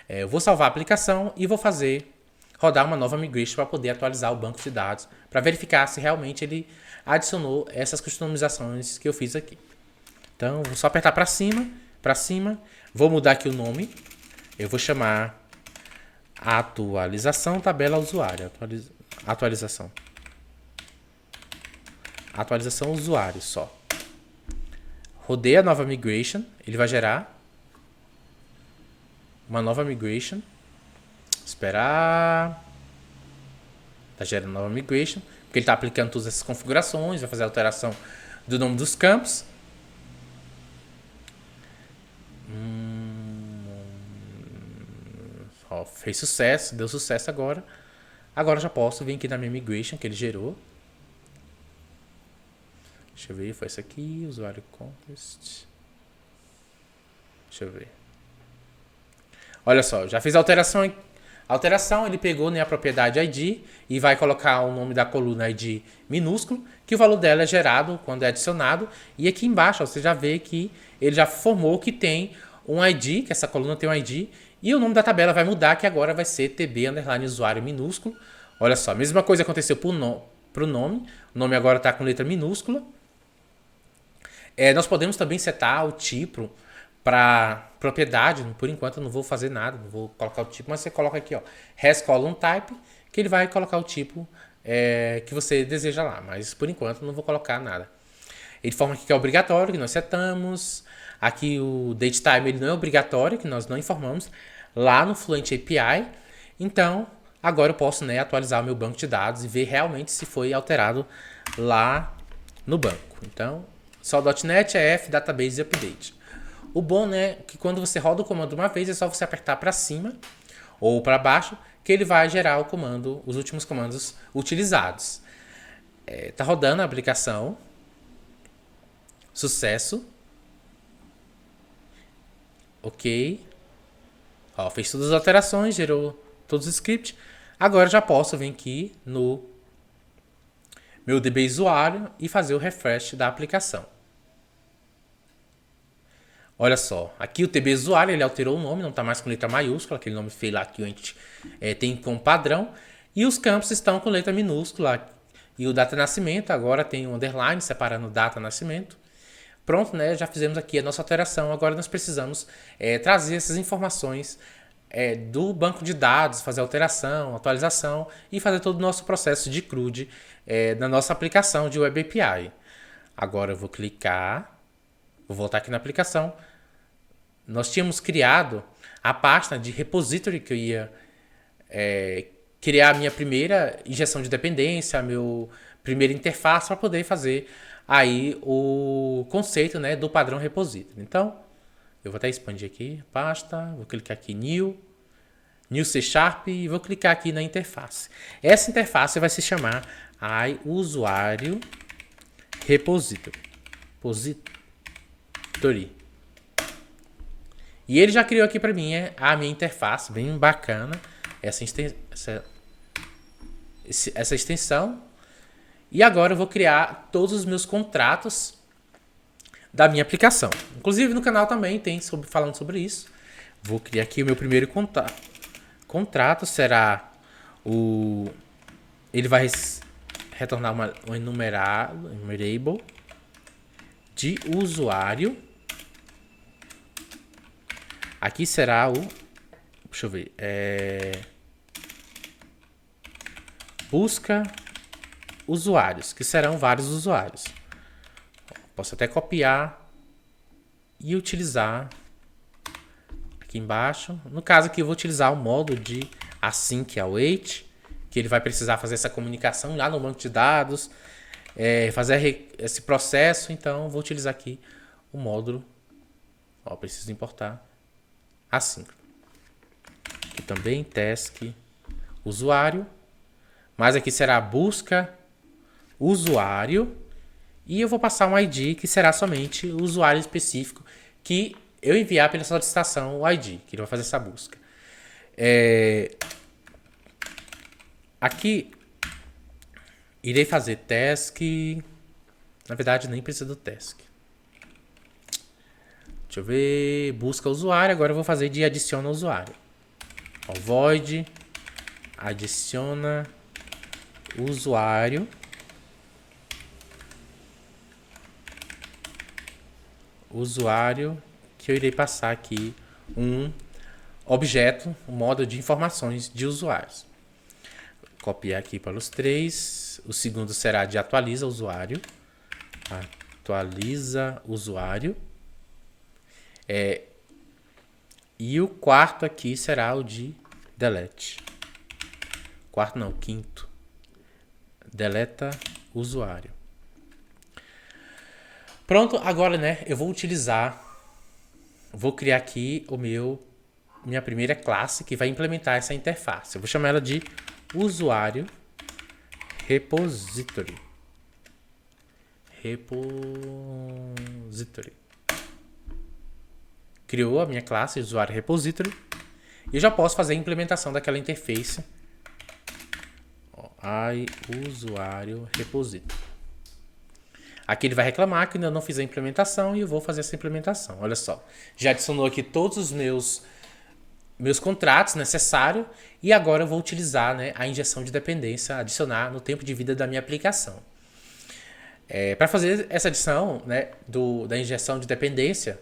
eu vou salvar a aplicação e vou fazer rodar uma nova migration para poder atualizar o banco de dados, para verificar se realmente ele adicionou essas customizações que eu fiz aqui. Então, vou só apertar para cima, vou mudar aqui o nome, eu vou chamar atualização tabela usuário, atualização usuário só. Rodei a nova migration, ele vai gerar uma nova migration. Esperar. Tá gerando nova migration, porque ele está aplicando todas essas configurações, vai fazer a alteração do nome dos campos. Fez sucesso, deu sucesso agora. Agora já posso vir aqui na minha migration que ele gerou. Deixa eu ver, foi isso aqui, usuário context. Deixa eu ver. Olha só, já fiz a alteração. Ele pegou, né, a propriedade ID e vai colocar o nome da coluna ID minúsculo, que o valor dela é gerado quando é adicionado. E aqui embaixo, ó, você já vê que ele já formou que tem um ID, que essa coluna tem um ID. E o nome da tabela vai mudar, que agora vai ser TB underline usuário minúsculo. Olha só, a mesma coisa aconteceu para o nome. O nome agora está com letra minúscula. Nós podemos também setar o tipo para propriedade. Por enquanto eu não vou fazer nada, não vou colocar o tipo, mas você coloca aqui, ó, hasColumnType, que ele vai colocar o tipo que você deseja lá. Mas por enquanto eu não vou colocar nada. Ele informa aqui que é obrigatório, que nós setamos. Aqui o datetime ele não é obrigatório, que nós não informamos lá no Fluent API. Então, agora eu posso, né, atualizar o meu banco de dados e ver realmente se foi alterado lá no banco. Então, só .NET EF Database Update. O bom, né, que quando você roda o comando uma vez, é só você apertar para cima ou para baixo, que ele vai gerar o comando, os últimos comandos utilizados. Tá rodando a aplicação. Sucesso. Ok. Ó, fez todas as alterações, gerou todos os scripts. Agora já posso vir aqui no meu DB usuário e fazer o refresh da aplicação. Olha só, aqui o TB usuário ele alterou o nome, não está mais com letra maiúscula, aquele nome feio lá que a gente tem como padrão. E os campos estão com letra minúscula. E o data nascimento agora tem um underline separando data nascimento. Pronto, né? Já fizemos aqui a nossa alteração. Agora nós precisamos trazer essas informações do banco de dados, fazer alteração, atualização e fazer todo o nosso processo de CRUD na nossa aplicação de Web API. Agora eu vou clicar, vou voltar aqui na aplicação. Nós tínhamos criado a pasta de repository que eu ia criar a minha primeira injeção de dependência, a minha primeira interface para poder fazer aí o conceito, né, do padrão repository. Então, eu vou até expandir aqui, pasta, vou clicar aqui New C# e vou clicar aqui na interface. Essa interface vai se chamar usuário repository. Repository. E ele já criou aqui para mim a minha interface, bem bacana, essa extensão. E agora eu vou criar todos os meus contratos da minha aplicação. Inclusive no canal também tem falando sobre isso. Vou criar aqui o meu primeiro contrato. Será o... Ele vai retornar um enumerable de usuário. Aqui será o... Deixa eu ver. Busca usuários, que serão vários usuários. Posso até copiar e utilizar aqui embaixo. No caso aqui eu vou utilizar o modo de async await, que ele vai precisar fazer essa comunicação lá no banco de dados, fazer esse processo. Então vou utilizar aqui o módulo. Preciso importar assíncrono. Aqui também task usuário, mas aqui será busca usuário e eu vou passar um ID que será somente o usuário específico que eu enviar pela solicitação, o ID, que ele vai fazer essa busca. Aqui irei fazer task, na verdade nem precisa do task. Deixa eu ver, busca usuário, agora eu vou fazer de adiciona usuário. Void adiciona usuário. Usuário que eu irei passar aqui um objeto, um modo de informações de usuários. Copiar aqui para os três. O segundo será de atualiza usuário. Atualiza usuário. E o quarto aqui será o de delete. Quarto não, quinto. Deleta usuário. Pronto, agora, né, eu vou criar aqui minha primeira classe que vai implementar essa interface. Eu vou chamar ela de usuário repository. Criou a minha classe usuário repository e eu já posso fazer a implementação daquela interface. Usuário repository. Aqui ele vai reclamar que ainda não fiz a implementação e eu vou fazer essa implementação. Olha só, já adicionou aqui todos os meus contratos necessários e agora eu vou utilizar, né, a injeção de dependência, adicionar no tempo de vida da minha aplicação. Para fazer essa adição, né, da injeção de dependência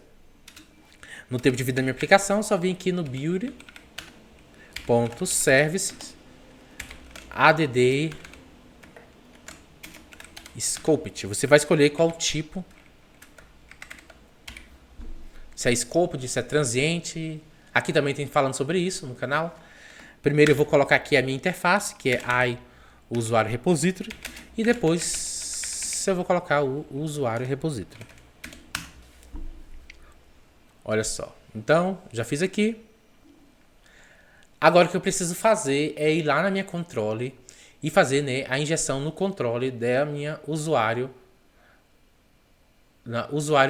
no tempo de vida da minha aplicação, só vim aqui no build.services add scoped. Você vai escolher qual tipo, se é scoped, se é transiente. Aqui também tem falando sobre isso no canal. Primeiro eu vou colocar aqui a minha interface, que é usuário repository, e depois eu vou colocar o usuário repository. Olha só. Então, já fiz aqui. Agora o que eu preciso fazer é ir lá na minha controle e fazer, né, a injeção no controle da minha usuário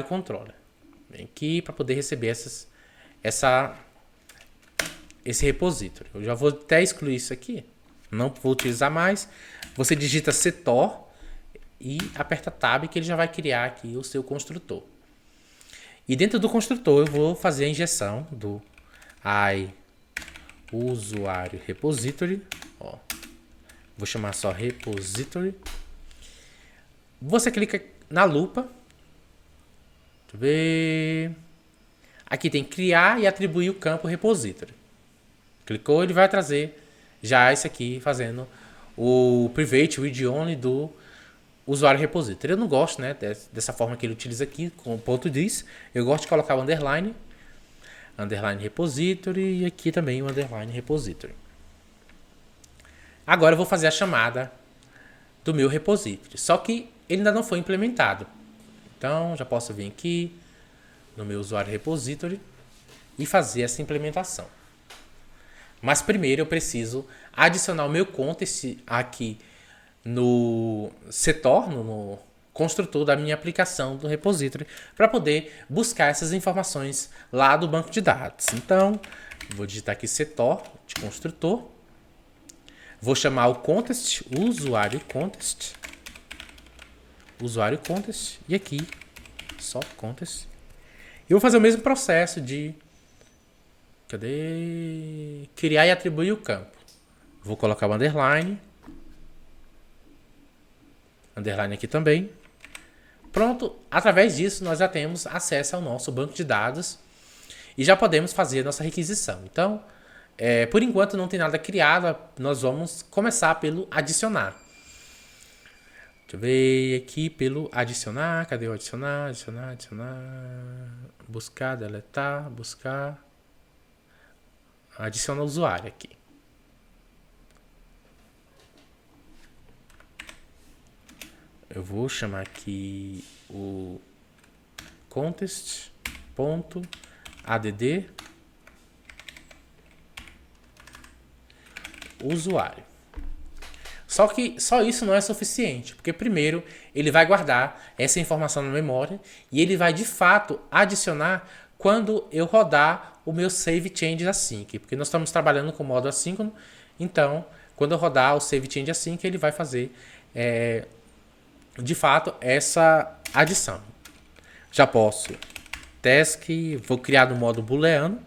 controller. Vem aqui para poder receber esse repository. Eu já vou até excluir isso aqui. Não vou utilizar mais. Você digita ctor e aperta tab que ele já vai criar aqui o seu construtor. E dentro do construtor eu vou fazer a injeção do usuário repository. Vou chamar só repository. Você clica na lupa. Deixa eu ver. Aqui tem criar e atribuir o campo repository. Clicou, ele vai trazer já esse aqui fazendo o private read only do usuário repository. Eu não gosto, né, dessa forma que ele utiliza aqui com o ponto .dis. Eu gosto de colocar o underline repository e aqui também o underline repository. Agora eu vou fazer a chamada do meu repository, só que ele ainda não foi implementado. Então já posso vir aqui no meu usuário repository e fazer essa implementação. Mas primeiro eu preciso adicionar o meu context aqui no setor, construtor da minha aplicação do repository para poder buscar essas informações lá do banco de dados. Então, vou digitar aqui setor de construtor. Vou chamar o contest, o usuário contest. Usuário contest. E aqui, só contest. E vou fazer o mesmo processo de... Cadê? Criar e atribuir o campo. Vou colocar o underline. Underline aqui também. Pronto, através disso nós já temos acesso ao nosso banco de dados e já podemos fazer a nossa requisição. Então, por enquanto não tem nada criado, nós vamos começar pelo adicionar. Deixa eu ver aqui pelo adicionar, cadê o adicionar, adicionar, buscar, deletar, buscar, adiciona o usuário aqui. Eu vou chamar aqui o contest.add usuário. Só que só isso não é suficiente, porque primeiro ele vai guardar essa informação na memória e ele vai de fato adicionar quando eu rodar o meu save change async, porque nós estamos trabalhando com modo assíncrono, então quando eu rodar o save change async ele vai fazer de fato essa adição. Já posso task, vou criar no modo booleano,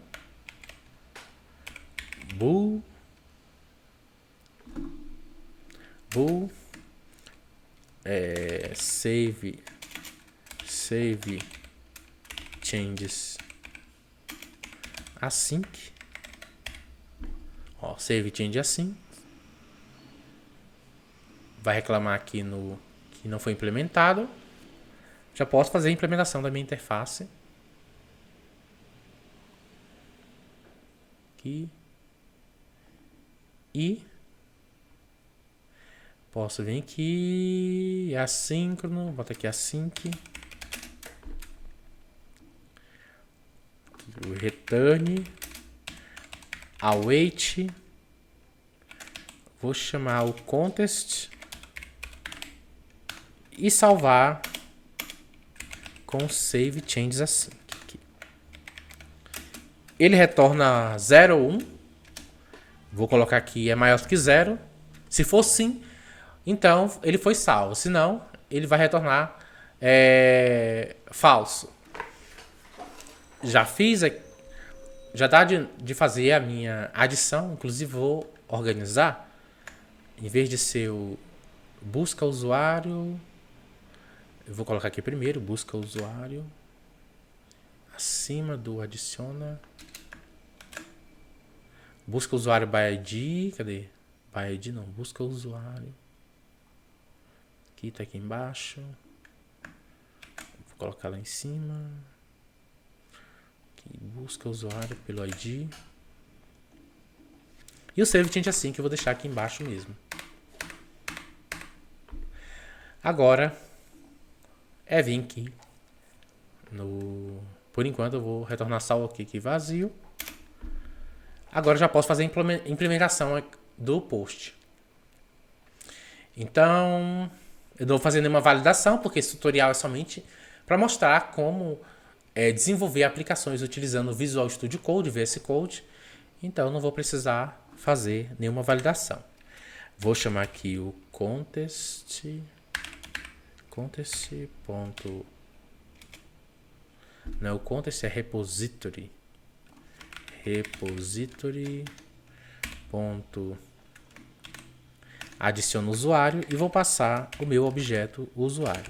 bool save changes async, ó, save change async, vai reclamar aqui no que não foi implementado. Já posso fazer a implementação da minha interface aqui e posso vir aqui, assíncrono, bota aqui async, o return, await, vou chamar o contest e salvar com save changes async. Ele retorna 0 ou 1. Vou colocar aqui é maior do que 0. Se for sim, então ele foi salvo. Se não, ele vai retornar falso. Já fiz, já dá de fazer a minha adição. Inclusive vou organizar. Em vez de ser o busca usuário, eu vou colocar aqui primeiro, busca usuário, acima do adiciona, busca usuário by ID, cadê? By ID não, busca usuário, aqui tá aqui embaixo, vou colocar lá em cima, aqui, busca usuário pelo ID, e o save change assim que eu vou deixar aqui embaixo mesmo. Agora vir aqui por enquanto eu vou retornar salvo aqui vazio. Agora já posso fazer a implementação do post. Então eu não vou fazer nenhuma validação, porque esse tutorial é somente para mostrar como desenvolver aplicações utilizando o Visual Studio Code, VS Code. Então não vou precisar fazer nenhuma validação. Vou chamar aqui o contest não, o contest é repository ponto adiciono usuário e vou passar o meu objeto usuário.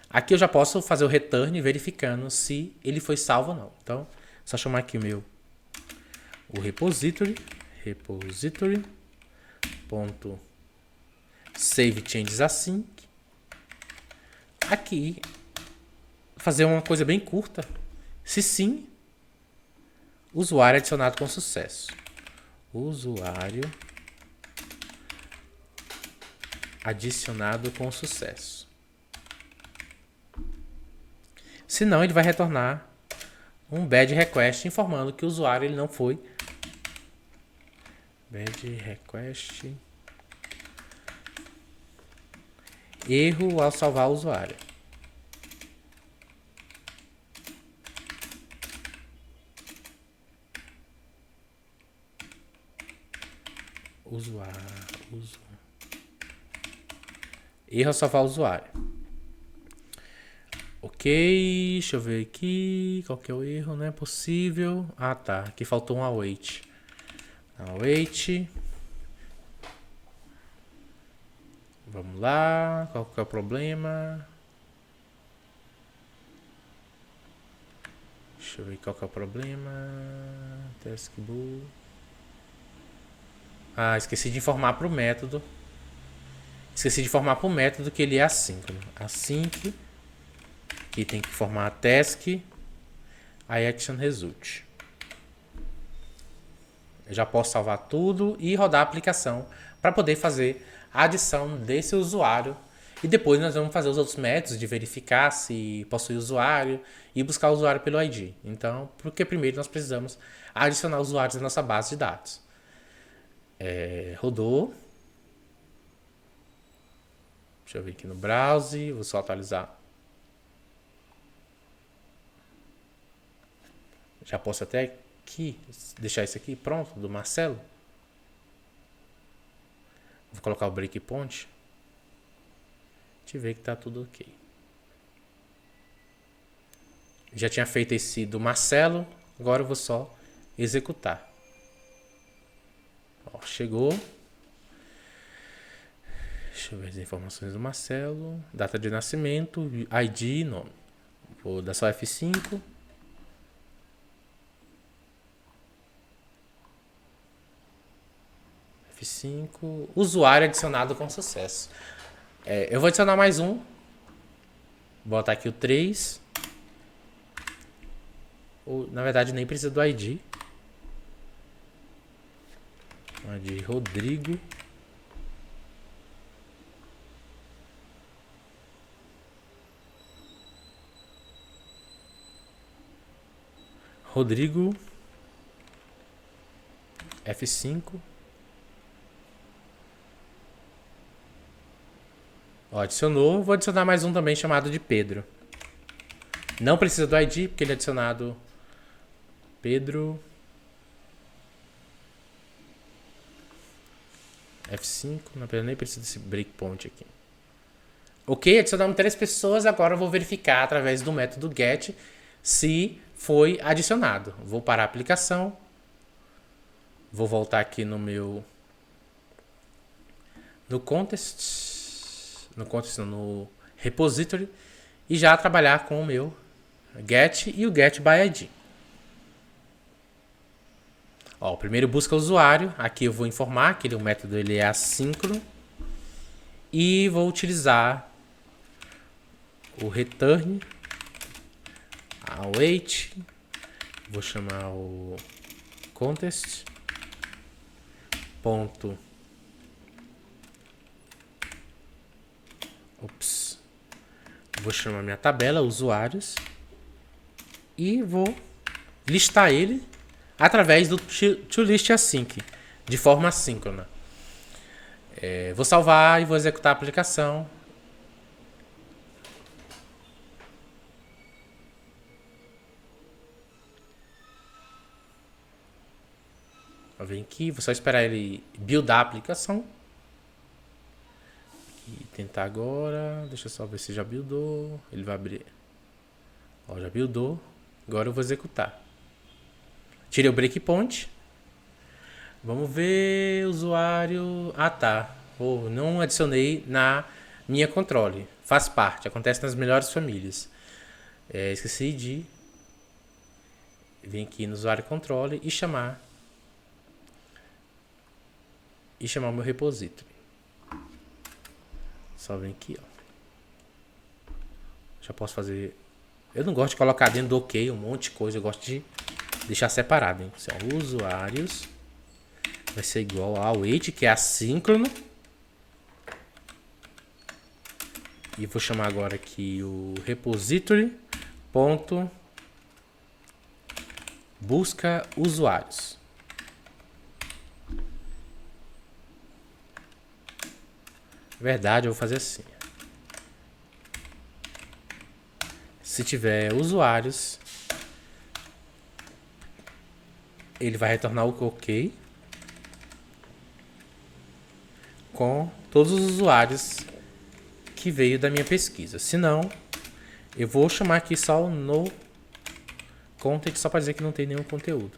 Aqui eu já posso fazer o return verificando se ele foi salvo ou não. Então, só chamar aqui o repository ponto save changes async. Aqui fazer uma coisa bem curta. Se sim, usuário adicionado com sucesso. Usuário adicionado com sucesso. Se não, ele vai retornar um bad request informando que o usuário ele não foi. Bad request Erro ao salvar o usuário. Erro ao salvar o usuário. Ok, deixa eu ver aqui. Qual que é o erro? Não é possível. Ah, tá. Aqui faltou um await. Await. Vamos lá. Qual que é o problema? Deixa eu ver qual que é o problema. Taskbook. Ah, esqueci de informar para o método. Esqueci de informar para o método que ele é assíncrono. Async. Aqui tem que formar a task. A action result. Eu já posso salvar tudo e rodar a aplicação para poder fazer a adição desse usuário. E depois nós vamos fazer os outros métodos de verificar se possui usuário e buscar o usuário pelo ID. Então, porque primeiro nós precisamos adicionar usuários na nossa base de dados. Rodou. Deixa eu ver aqui no browser. Vou só atualizar. Já posso até aqui deixar isso aqui pronto, do Marcelo. Vou colocar o breakpoint. Deixa eu ver que tá tudo ok. Já tinha feito esse do Marcelo. Agora eu vou só executar. Ó, chegou. Deixa eu ver as informações do Marcelo. Data de nascimento, ID e nome. Vou dar só F5. F5. Usuário adicionado com sucesso. Eu vou adicionar mais um. Vou botar aqui o 3. Na verdade, nem precisa do ID. ID Rodrigo. Rodrigo. F5. Ó, adicionou. Vou adicionar mais um também chamado de Pedro. Não precisa do ID, porque ele é adicionado Pedro. F5. Não, nem precisa desse breakpoint aqui. Ok, adicionamos 3 pessoas. Agora eu vou verificar através do método get se foi adicionado. Vou parar a aplicação. Vou voltar aqui no meu... No repository e já trabalhar com o meu get e o get by ID. Ó, o primeiro busca o usuário. Aqui eu vou informar que o método ele é assíncrono e vou utilizar o return await. Vou chamar o contest ponto. Vou chamar minha tabela, usuários, e vou listar ele através do toList async, de forma assíncrona. Vou salvar e vou executar a aplicação. Vem aqui, vou só esperar ele buildar a aplicação. E tentar agora. Deixa eu só ver se já buildou. Ele vai abrir. Ó, já buildou. Agora eu vou executar. Tirei o breakpoint. Vamos ver. Usuário. Ah, tá. Não adicionei na minha controle. Faz parte. Acontece nas melhores famílias. Esqueci de vir aqui no usuário controle e chamar o meu repository. Só vem aqui, ó. Já posso fazer... Eu não gosto de colocar dentro do OK um monte de coisa. Eu gosto de deixar separado, hein? Assim, ó, usuários vai ser igual ao await, que é assíncrono. E vou chamar agora aqui o repository ponto busca usuários. Verdade, eu vou fazer assim. Se tiver usuários, ele vai retornar o OK com todos os usuários que veio da minha pesquisa. Se não, eu vou chamar aqui só o no content, só para dizer que não tem nenhum conteúdo.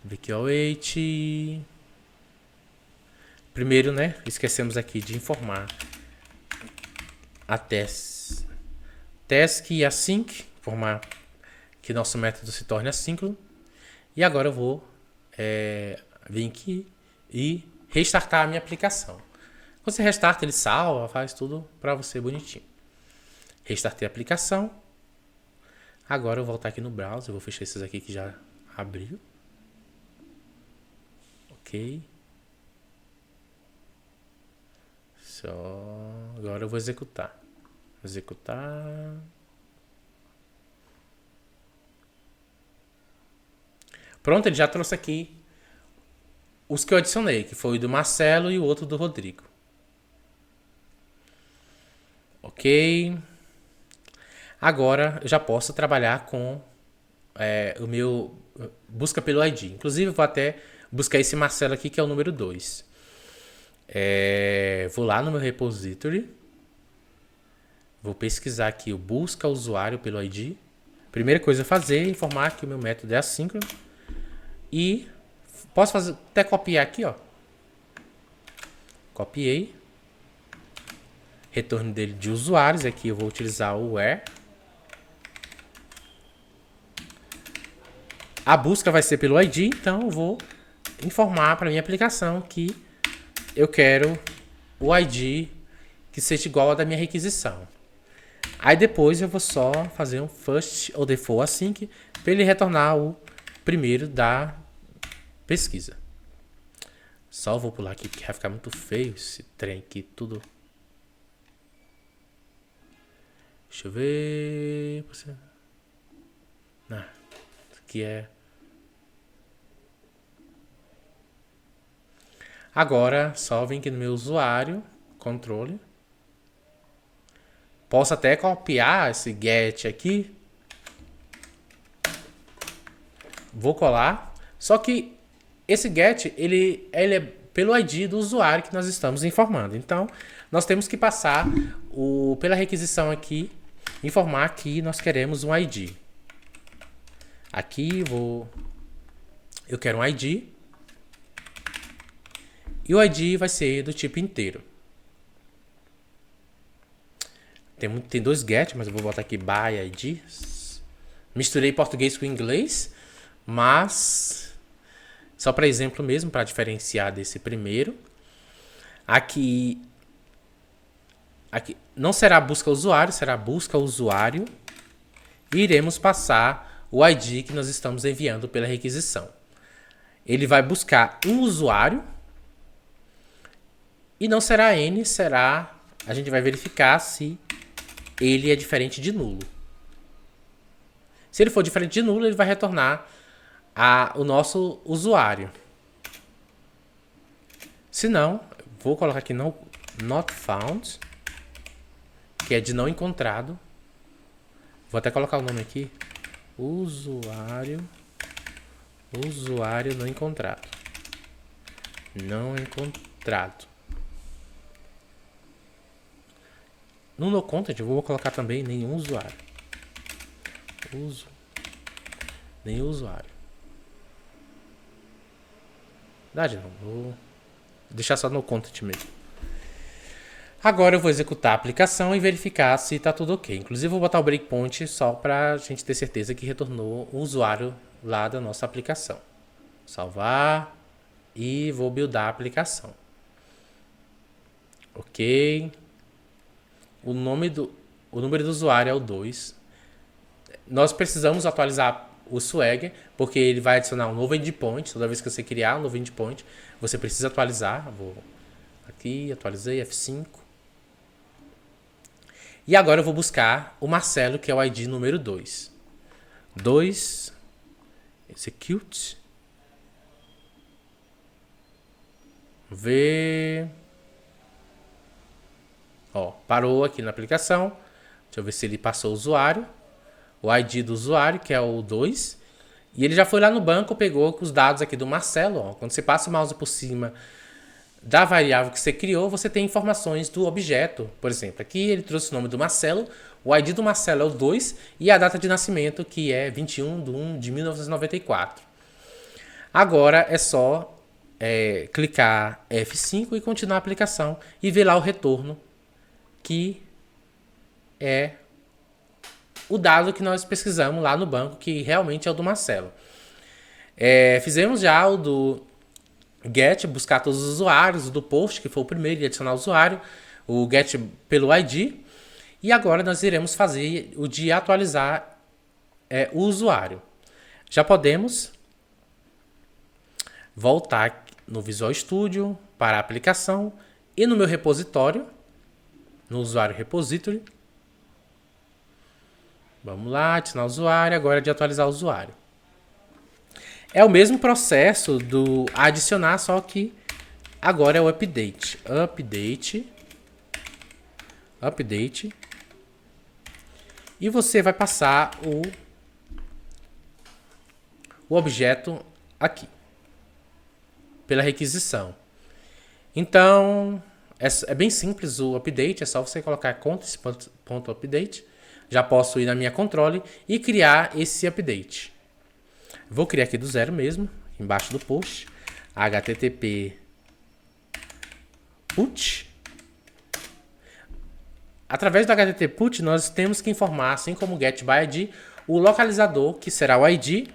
VQLH. Primeiro, né, esquecemos aqui de informar a task e async, informar que nosso método se torne assíncrono. E agora eu vou vir aqui e restartar a minha aplicação. Quando você restarta, ele salva, faz tudo para você bonitinho. Restartei a aplicação. Agora eu vou voltar aqui no browser, eu vou fechar esses aqui que já abriu. Ok. Agora eu vou executar. Pronto, ele já trouxe aqui os que eu adicionei, que foi o do Marcelo e o outro do Rodrigo. Ok. Agora eu já posso trabalhar com o meu busca pelo ID. Inclusive eu vou até buscar esse Marcelo aqui, que é o número 2. Vou lá no meu repository. Vou pesquisar aqui o busca usuário pelo ID. Primeira coisa a fazer é informar que o meu método é assíncrono. E posso até copiar aqui, ó. Copiei. Retorno dele de usuários. Aqui eu vou utilizar o where. A busca vai ser pelo ID, então eu vou informar para minha aplicação que eu quero o ID que seja igual ao da minha requisição. Aí depois eu vou só fazer um first ou default async para ele retornar o primeiro da pesquisa. Só vou pular aqui porque vai ficar muito feio esse trem aqui, tudo. Deixa eu ver. Isso aqui é. Agora, só vem aqui no meu usuário, controle. Posso até copiar esse get aqui. Vou colar. Só que esse get, ele é pelo ID do usuário que nós estamos informando. Então, nós temos que passar pela requisição aqui, informar que nós queremos um ID. Aqui eu quero um ID. E o ID vai ser do tipo inteiro. Tem dois get, mas eu vou botar aqui by ID. Misturei português com inglês, mas só para exemplo mesmo, para diferenciar desse primeiro. Aqui não será busca usuário, será busca usuário. E iremos passar o ID que nós estamos enviando pela requisição. Ele vai buscar um usuário. E não será N, será... A gente vai verificar se ele é diferente de nulo. Se ele for diferente de nulo, ele vai retornar o nosso usuário. Se não, vou colocar aqui not found, que é de não encontrado. Vou até colocar o nome aqui. Usuário não encontrado. Não encontrado. No noContent eu vou colocar também nenhum usuário. Nenhum usuário. Verdade não, vou deixar só no content mesmo. Agora eu vou executar a aplicação e verificar se está tudo ok. Inclusive eu vou botar o breakpoint só para a gente ter certeza que retornou o usuário lá da nossa aplicação. Salvar e vou buildar a aplicação. Ok. O número do usuário é o 2. Nós precisamos atualizar o Swagger, porque ele vai adicionar um novo endpoint. Toda vez que você criar um novo endpoint, você precisa atualizar. Vou aqui, atualizei, F5. E agora eu vou buscar o Marcelo, que é o ID número 2. 2, execute. Ver. Ó, parou aqui na aplicação. Deixa eu ver se ele passou o usuário. O ID do usuário, que é o 2. E ele já foi lá no banco, pegou os dados aqui do Marcelo. Ó. Quando você passa o mouse por cima da variável que você criou, você tem informações do objeto. Por exemplo, aqui ele trouxe o nome do Marcelo, o ID do Marcelo é o 2 e a data de nascimento, que é 21/1/1994. Agora é só clicar F5 e continuar a aplicação e ver lá o retorno, que é o dado que nós pesquisamos lá no banco, que realmente é o do Marcelo. Fizemos já o do get, buscar todos os usuários, o do post, que foi o primeiro, e adicionar o usuário, o get pelo ID. E agora nós iremos fazer o de atualizar o usuário. Já podemos voltar no Visual Studio para a aplicação e no meu repositório, no usuário repository. Vamos lá, adicionar o usuário, agora é de atualizar o usuário. É o mesmo processo do adicionar, só que agora é o update. Update. E você vai passar o objeto aqui, pela requisição. Então, é bem simples o update, é só você colocar context.update. Já posso ir na minha controle e criar esse update. Vou criar aqui do zero mesmo, embaixo do post, http put. Através do http put, nós temos que informar, assim como o getById, o localizador, que será o ID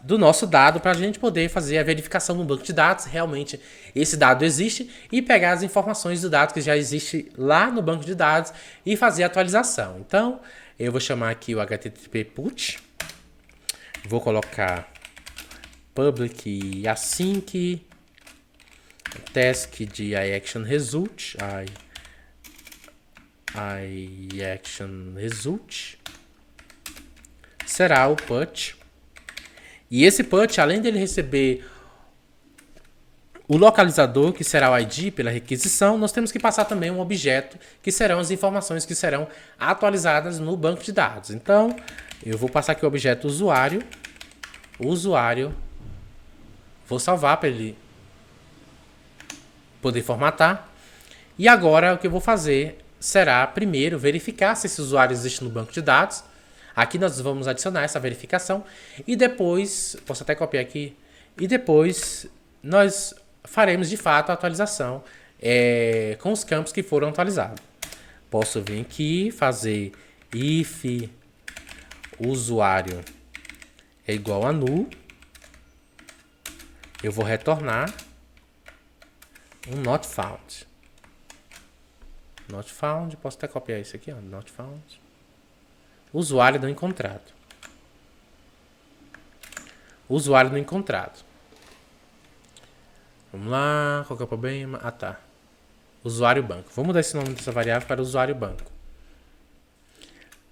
do nosso dado, para a gente poder fazer a verificação no banco de dados. Realmente esse dado existe e pegar as informações do dado que já existe lá no banco de dados e fazer a atualização. Então, eu vou chamar aqui o http put. Vou colocar public async task de iActionResult. iActionResult será o put. E esse put, além dele receber o localizador, que será o ID pela requisição, nós temos que passar também um objeto, que serão as informações que serão atualizadas no banco de dados. Então, eu vou passar aqui o objeto usuário. Vou salvar para ele poder formatar. E agora o que eu vou fazer será primeiro verificar se esse usuário existe no banco de dados. Aqui nós vamos adicionar essa verificação e depois, posso até copiar aqui, e depois nós faremos de fato a atualização com os campos que foram atualizados. Posso vir aqui, fazer if usuário é igual a null. Eu vou retornar um not found. Not found, posso até copiar isso aqui, ó, not found. Usuário não encontrado. Usuário não encontrado. Vamos lá, qual que é o problema? Ah, tá. Usuário banco. Vamos mudar esse nome dessa variável para usuário banco.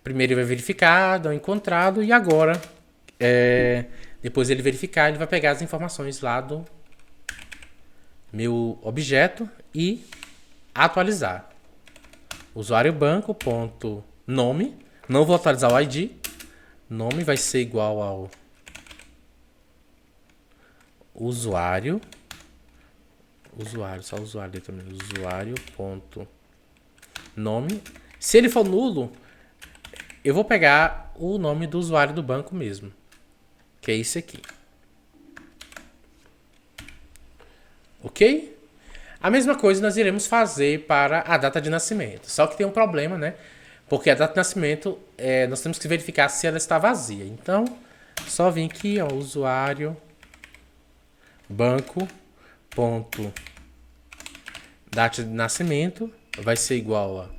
Primeiro ele vai verificar, não encontrado, e agora, depois ele verificar, ele vai pegar as informações lá do meu objeto e atualizar. Usuário banco ponto nome. Não vou atualizar o ID. Nome vai ser igual ao usuário. Só usuário também. Usuário ponto nome. Se ele for nulo, eu vou pegar o nome do usuário do banco mesmo, que é esse aqui. Ok? A mesma coisa nós iremos fazer para a data de nascimento. Só que tem um problema, né? Porque a data de nascimento, nós temos que verificar se ela está vazia. Então, só vim aqui, ó, usuário banco ponto data de nascimento vai ser igual a...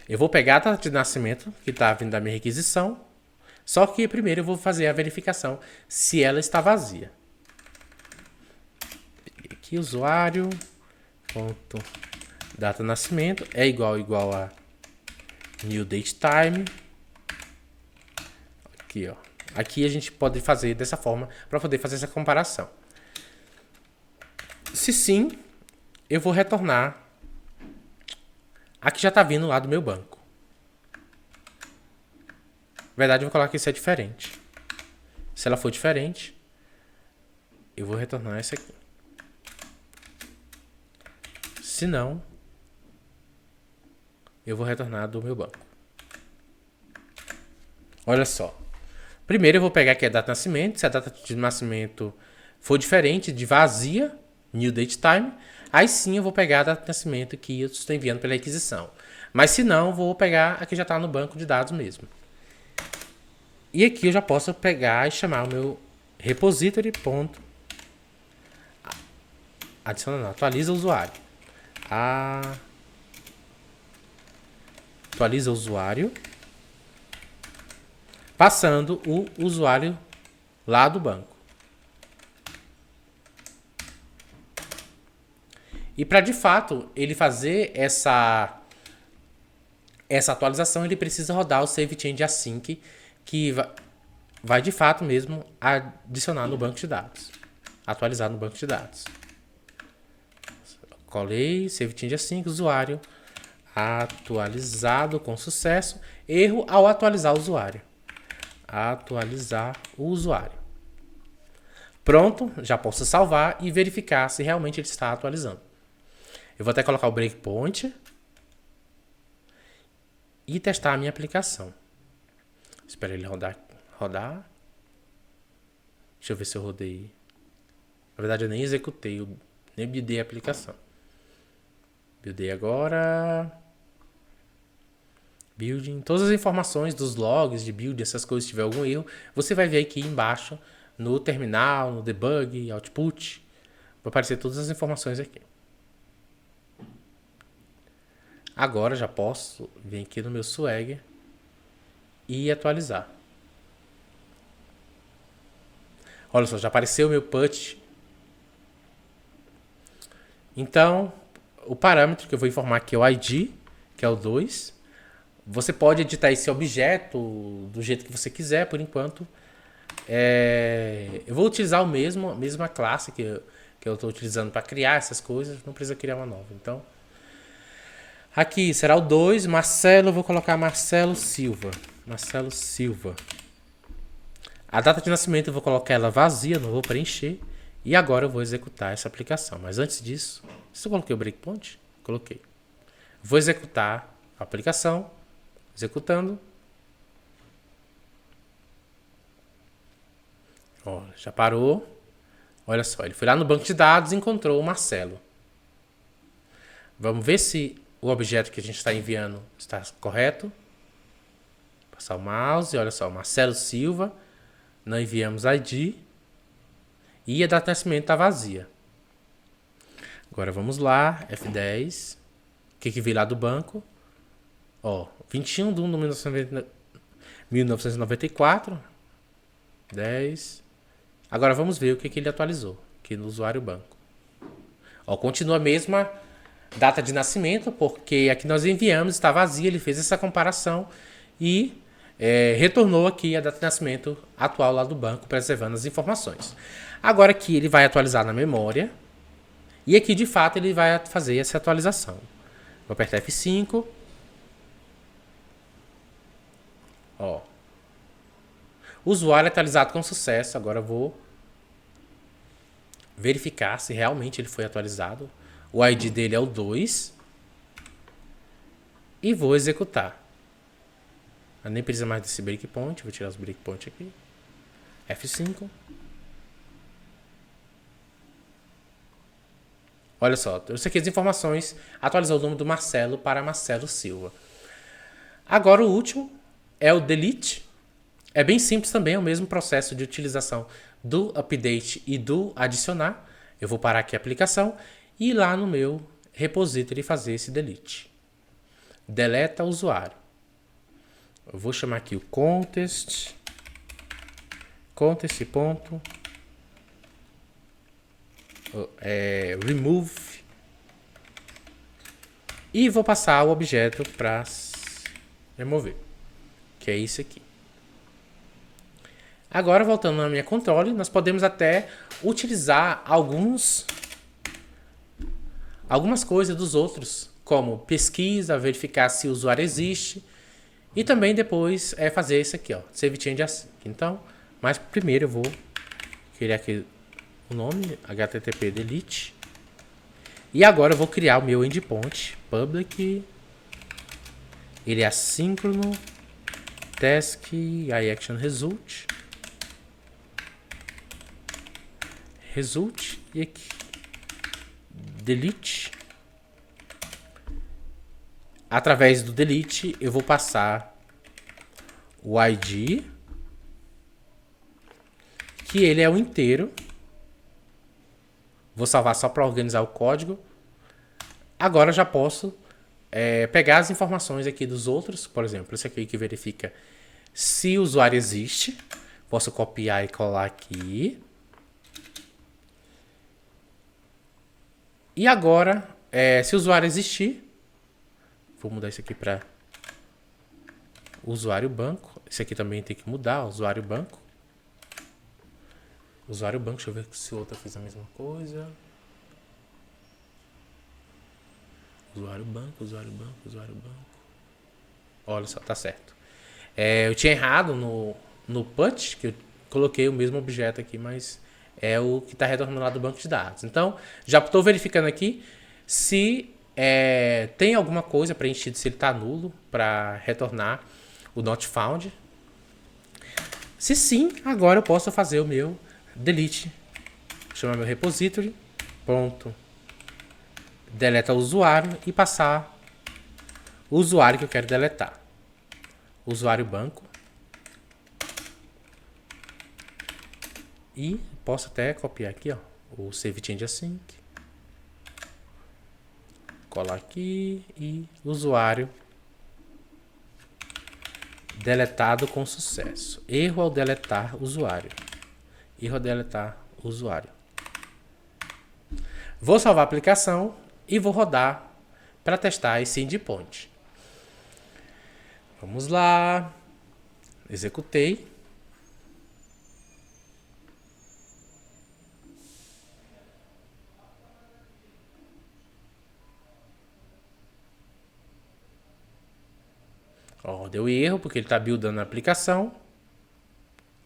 Eu vou pegar a data de nascimento, que está vindo da minha requisição, só que primeiro eu vou fazer a verificação se ela está vazia. Aqui, usuário ponto data de nascimento é igual a new date time. Aqui, ó. Aqui a gente pode fazer dessa forma para poder fazer essa comparação. Se sim, eu vou retornar a que já está vindo lá do meu banco. verdade, eu vou colocar que isso é diferente. Se ela for diferente, eu vou retornar essa aqui. Se não, eu vou retornar do meu banco. Olha só. Primeiro eu vou pegar aqui a data de nascimento. Se a data de nascimento for diferente de vazia, new date time, aí sim eu vou pegar a data de nascimento que eu estou enviando pela requisição. Mas se não, vou pegar a que já está no banco de dados mesmo. E aqui eu já posso pegar e chamar o meu repository. Adiciona não, atualiza o usuário. Atualiza o usuário. Passando o usuário lá do banco. E para de fato ele fazer essa atualização, ele precisa rodar o Save Change Async, que vai de fato mesmo adicionar no banco de dados. Atualizar no banco de dados. Colei, Save Change Async, usuário atualizado com sucesso. Erro ao atualizar o usuário. Atualizar o usuário. Pronto, já posso salvar e verificar se realmente ele está atualizando. Eu vou até colocar o breakpoint e testar a minha aplicação. Espero ele rodar. Deixa eu ver se eu rodei. Na verdade, eu nem executei, eu nem buildei a aplicação. Buildei agora. Building. Todas as informações dos logs de build, essas coisas, se tiver algum erro, você vai ver aqui embaixo no terminal, no debug, output. Vai aparecer todas as informações aqui. Agora já posso vir aqui no meu Swagger e atualizar. Olha só, já apareceu o meu put. Então, o parâmetro que eu vou informar aqui é o ID, que é o 2. Você pode editar esse objeto do jeito que você quiser, por enquanto. Eu vou utilizar a mesma classe que eu estou utilizando para criar essas coisas. Não precisa criar uma nova. Então, aqui será o 2. Marcelo, eu vou colocar Marcelo Silva. Marcelo Silva. A data de nascimento eu vou colocar ela vazia, não vou preencher. E agora eu vou executar essa aplicação. Mas antes disso, se eu coloquei o breakpoint? Coloquei. Vou executar a aplicação. Executando. Ó, já parou. Olha só, ele foi lá no banco de dados e encontrou o Marcelo. Vamos ver se o objeto que a gente está enviando está correto. Passar o mouse, olha só, Marcelo Silva. Não enviamos ID. E a data de nascimento está vazia. Agora vamos lá, F10. O que veio lá do banco? Ó, 21 de 1 de 1994. 10. Agora vamos ver o que ele atualizou aqui no usuário banco. Ó, continua a mesma data de nascimento, porque aqui nós enviamos, está vazia, ele fez essa comparação e retornou aqui a data de nascimento atual lá do banco, preservando as informações. Agora aqui ele vai atualizar na memória e aqui de fato ele vai fazer essa atualização. Vou apertar F5. Ó. Usuário atualizado com sucesso. Agora eu vou verificar se realmente ele foi atualizado. O ID dele é o 2. E vou executar. Eu nem precisa mais desse breakpoint. Vou tirar os breakpoints aqui. F5. Olha só, trouxe aqui as informações. Atualizou o nome do Marcelo para Marcelo Silva. Agora o último é o delete. É bem simples também, é o mesmo processo de utilização do update e do adicionar. Eu vou parar aqui a aplicação e ir lá no meu repository fazer esse delete. Deleta usuário. Eu vou chamar aqui o contest ponto remove e vou passar o objeto para remover, que é isso aqui. Agora, voltando na minha controle, nós podemos até utilizar algumas coisas dos outros, como pesquisa, verificar se o usuário existe E também depois fazer isso aqui, ó, Save Change Async. Então, mas primeiro eu vou criar aqui o nome, http delete. E agora eu vou criar o meu endpoint public. Ele é assíncrono task iAction result. Result e aqui delete. Através do delete eu vou passar o ID, que ele é o inteiro. Vou salvar só para organizar o código. Agora eu já posso pegar as informações aqui dos outros. Por exemplo, esse aqui que verifica se o usuário existe. Posso copiar e colar aqui. E agora, se o usuário existir, vou mudar isso aqui para usuário banco. Esse aqui também tem que mudar, usuário banco. Usuário banco, deixa eu ver se o outro fez a mesma coisa. Usuário banco, usuário banco, usuário banco. Olha só, tá certo. Eu tinha errado no put, que eu coloquei o mesmo objeto aqui, mas é o que está retornando lá do banco de dados. Então, já estou verificando aqui se tem alguma coisa preenchida, se ele está nulo, para retornar o not found. Se sim, agora eu posso fazer o meu delete. Chamar meu repository, ponto, deleta o usuário e passar o usuário que eu quero deletar. Usuário banco. E posso até copiar aqui, ó, o Save Change Async. Colar aqui e usuário deletado com sucesso. Erro ao deletar usuário. Erro ao deletar usuário. Vou salvar a aplicação e vou rodar para testar esse endpoint. Vamos lá. Executei. Ó, deu erro porque ele está buildando a aplicação.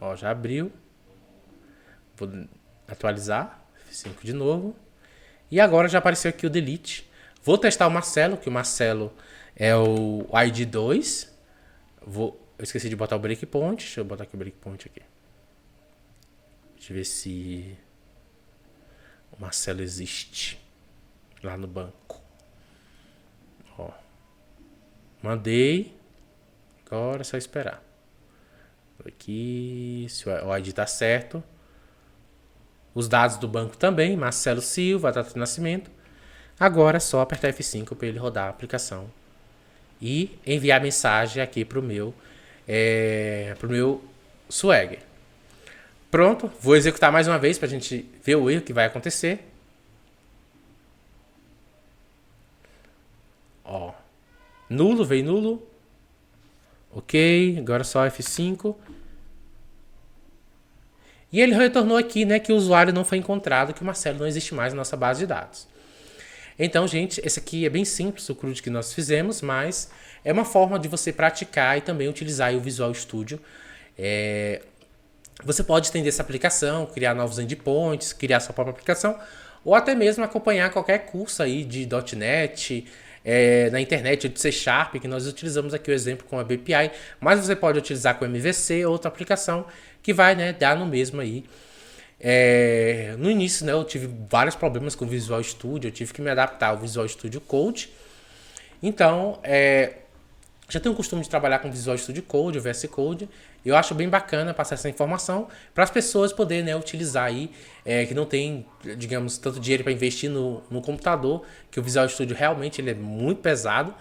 Ó, já abriu. Vou atualizar. F5 de novo. E agora já apareceu aqui o delete. Vou testar o Marcelo, que o Marcelo é o ID 2. Eu esqueci de botar o breakpoint. Deixa eu botar aqui o breakpoint aqui. Deixa eu ver se o Marcelo existe lá no banco. Ó. Mandei. Agora é só esperar. Aqui, se o ID tá certo. Os dados do banco também, Marcelo Silva, data de nascimento. Agora é só apertar F5 para ele rodar a aplicação e enviar mensagem aqui pro meu Swagger. Pronto, vou executar mais uma vez para a gente ver o erro que vai acontecer. Ó, nulo, veio nulo. Ok, agora só F5. E ele retornou aqui, né, que o usuário não foi encontrado, que o Marcelo não existe mais na nossa base de dados. Então, gente, esse aqui é bem simples, o CRUD que nós fizemos, mas é uma forma de você praticar e também utilizar aí o Visual Studio. Você pode estender essa aplicação, criar novos endpoints, criar sua própria aplicação, ou até mesmo acompanhar qualquer curso aí de .NET, na internet, de C#, que nós utilizamos aqui o exemplo com a BPI, mas você pode utilizar com MVC ou outra aplicação que vai, né, dar no mesmo aí. No início, né, eu tive vários problemas com o Visual Studio, eu tive que me adaptar ao Visual Studio Code. Então, já tenho o costume de trabalhar com Visual Studio Code, o VS Code. Eu acho bem bacana passar essa informação para as pessoas poderem, né, utilizar aí, que não tem, digamos, tanto dinheiro para investir no computador, que o Visual Studio realmente ele é muito pesado.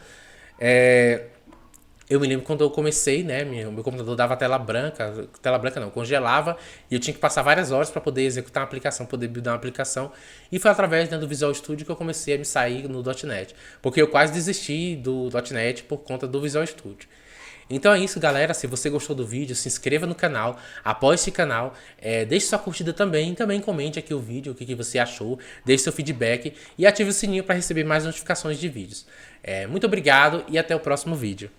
Eu me lembro quando eu comecei, né, meu computador dava tela branca não, congelava, e eu tinha que passar várias horas para poder executar uma aplicação, poder buildar uma aplicação, e foi através, né, do Visual Studio que eu comecei a me sair no .NET, porque eu quase desisti do .NET por conta do Visual Studio. Então é isso, galera. Se você gostou do vídeo, se inscreva no canal, apoie esse canal, deixe sua curtida também, e também comente aqui o vídeo, o que você achou, deixe seu feedback e ative o sininho para receber mais notificações de vídeos. Muito obrigado e até o próximo vídeo.